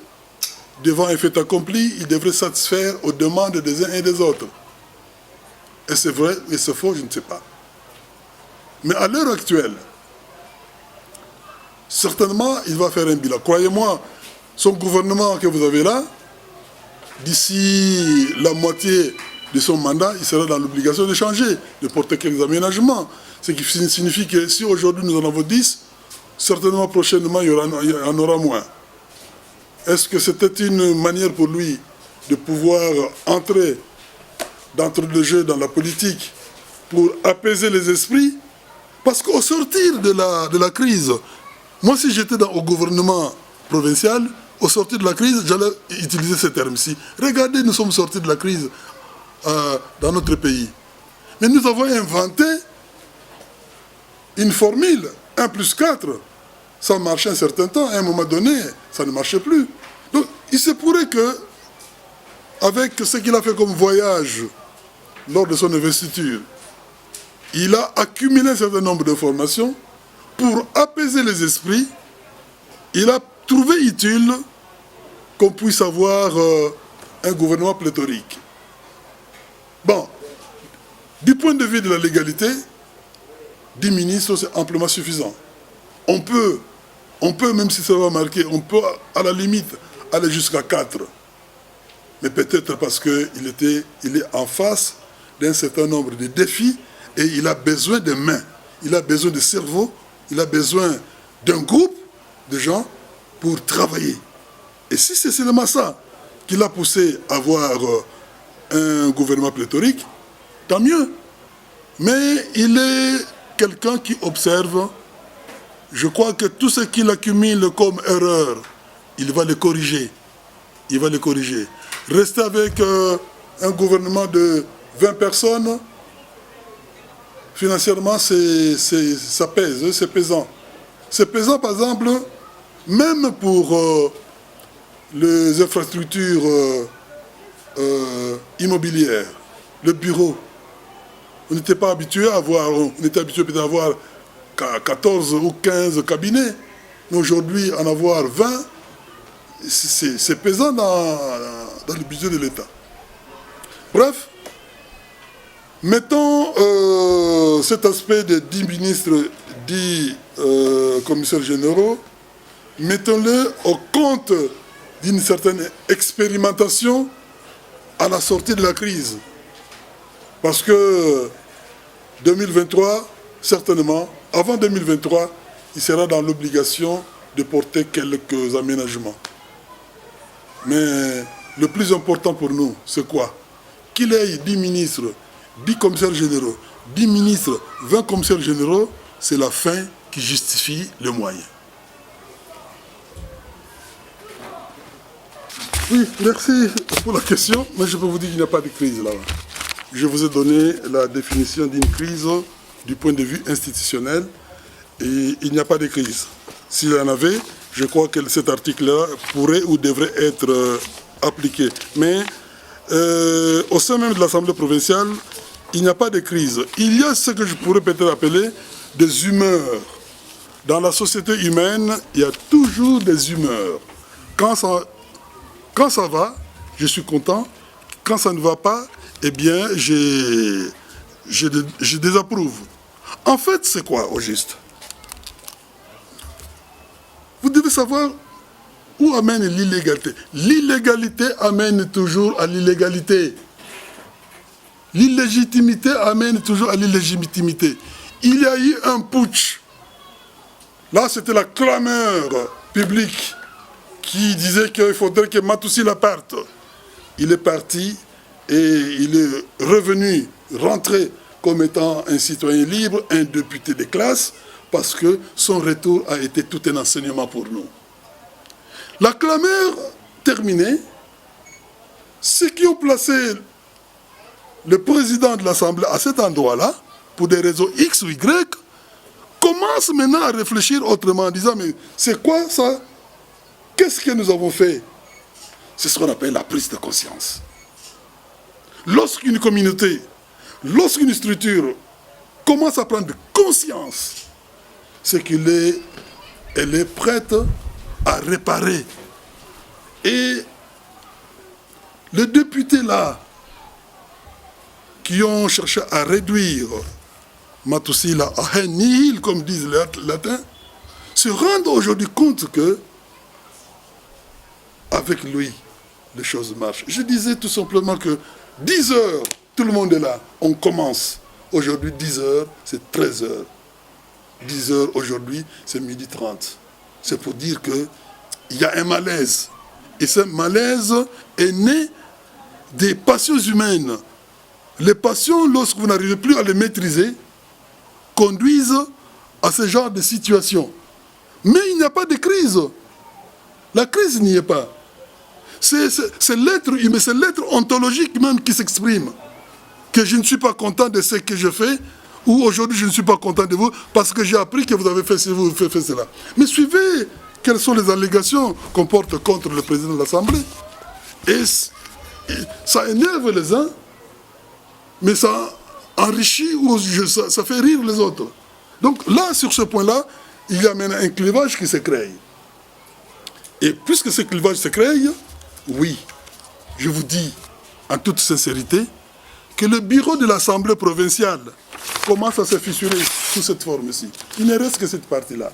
devant un fait accompli, il devrait satisfaire aux demandes des uns et des autres. Et c'est vrai, et c'est faux, je ne sais pas. Mais à l'heure actuelle, certainement, il va faire un bilan. Croyez-moi, son gouvernement que vous avez là, d'ici la moitié de son mandat, il sera dans l'obligation de changer, de porter quelques aménagements. Ce qui signifie que si aujourd'hui nous en avons 10, certainement prochainement il y en aura moins. Est-ce que c'était une manière pour lui de pouvoir entrer d'entre le jeu dans la politique pour apaiser les esprits? Parce qu'au sortir de la crise, moi si j'étais au gouvernement provincial, au sortir de la crise, j'allais utiliser ce terme-ci. Regardez, nous sommes sortis de la crise dans notre pays. Mais nous avons inventé une formule, 1 plus 4. Ça marchait un certain temps, à un moment donné, ça ne marchait plus. Donc, il se pourrait que, avec ce qu'il a fait comme voyage lors de son investiture, il a accumulé un certain nombre d'informations pour apaiser les esprits. Il a trouvé utile qu'on puisse avoir un gouvernement pléthorique. Bon, du point de vue de la légalité, 10 ministres, c'est amplement suffisant. On peut, même si ça va marquer, on peut à la limite aller jusqu'à 4. Mais peut-être parce qu'il est en face d'un certain nombre de défis et il a besoin de mains, il a besoin de cerveau, il a besoin d'un groupe de gens pour travailler. Et si c'est seulement ça qui l'a poussé à avoir un gouvernement pléthorique, tant mieux. Mais il est quelqu'un qui observe. Je crois que tout ce qu'il accumule comme erreur, il va les corriger. Il va les corriger. Rester avec un gouvernement de 20 personnes, financièrement, ça pèse, c'est pesant. C'est pesant, par exemple, même pour les infrastructures immobilières, le bureau. On n'était pas habitué à avoir, on était habitué peut-être à avoir 14 ou 15 cabinets. Mais aujourd'hui, en avoir 20, c'est pesant dans le budget de l'État. Bref, mettons cet aspect de 10 ministres, 10 commissaires généraux, mettons-le au compte d'une certaine expérimentation à la sortie de la crise. Parce que 2023, certainement, avant 2023, il sera dans l'obligation de porter quelques aménagements. Mais le plus important pour nous, c'est quoi? Qu'il ait 10 ministres, 10 commissaires généraux, 10 ministres, 20 commissaires généraux, c'est la fin qui justifie le moyen. Oui, merci pour la question, mais je peux vous dire qu'il n'y a pas de crise là-bas. Je vous ai donné la définition d'une crise du point de vue institutionnel et il n'y a pas de crise. S'il y en avait, je crois que cet article-là pourrait ou devrait être appliqué. Mais au sein même de l'Assemblée provinciale, il n'y a pas de crise. Il y a ce que je pourrais peut-être appeler des humeurs. Dans la société humaine, il y a toujours des humeurs. Quand ça va, je suis content. Quand ça ne va pas, eh bien, je désapprouve. En fait, c'est quoi au juste? Vous devez savoir où amène l'illégalité. L'illégalité amène toujours à l'illégalité. L'illégitimité amène toujours à l'illégitimité. Il y a eu un putsch. Là, c'était la clameur publique qui disait qu'il faudrait que Matoussi la parte. Il est parti et il est revenu, rentré comme étant un citoyen libre, un député de classe, parce que son retour a été tout un enseignement pour nous. La clameur terminée, ceux qui ont placé le président de l'Assemblée à cet endroit-là, pour des raisons X ou Y, commencent maintenant à réfléchir autrement, en disant, mais c'est quoi ça? Qu'est-ce que nous avons fait? C'est ce qu'on appelle la prise de conscience. Lorsqu'une communauté, lorsqu'une structure commence à prendre conscience, c'est qu'elle est prête à réparer. Et les députés là, qui ont cherché à réduire Matussila à un nihil, comme disent les latins, se rendent aujourd'hui compte que, avec lui, les choses marchent. Je disais tout simplement que 10 heures, tout le monde est là, on commence. Aujourd'hui, 10 heures, c'est 13 heures. 10 heures aujourd'hui, c'est 12h30. C'est pour dire qu'il y a un malaise. Et ce malaise est né des passions humaines. Les passions, lorsque vous n'arrivez plus à les maîtriser, conduisent à ce genre de situation. Mais il n'y a pas de crise. La crise n'y est pas. C'est l'être humain, c'est l'être ontologique même qui s'exprime. Que je ne suis pas content de ce que je fais, ou aujourd'hui je ne suis pas content de vous parce que j'ai appris que vous avez fait ceci, vous avez fait cela. Mais suivez quelles sont les allégations qu'on porte contre le président de l'Assemblée. Et ça énerve les uns, mais ça enrichit ou ça fait rire les autres. Donc là, sur ce point-là, il y a maintenant un clivage qui se crée. Et puisque ce clivage se crée, oui, je vous dis en toute sincérité que le bureau de l'Assemblée provinciale commence à se fissurer sous cette forme-ci. Il ne reste que cette partie-là.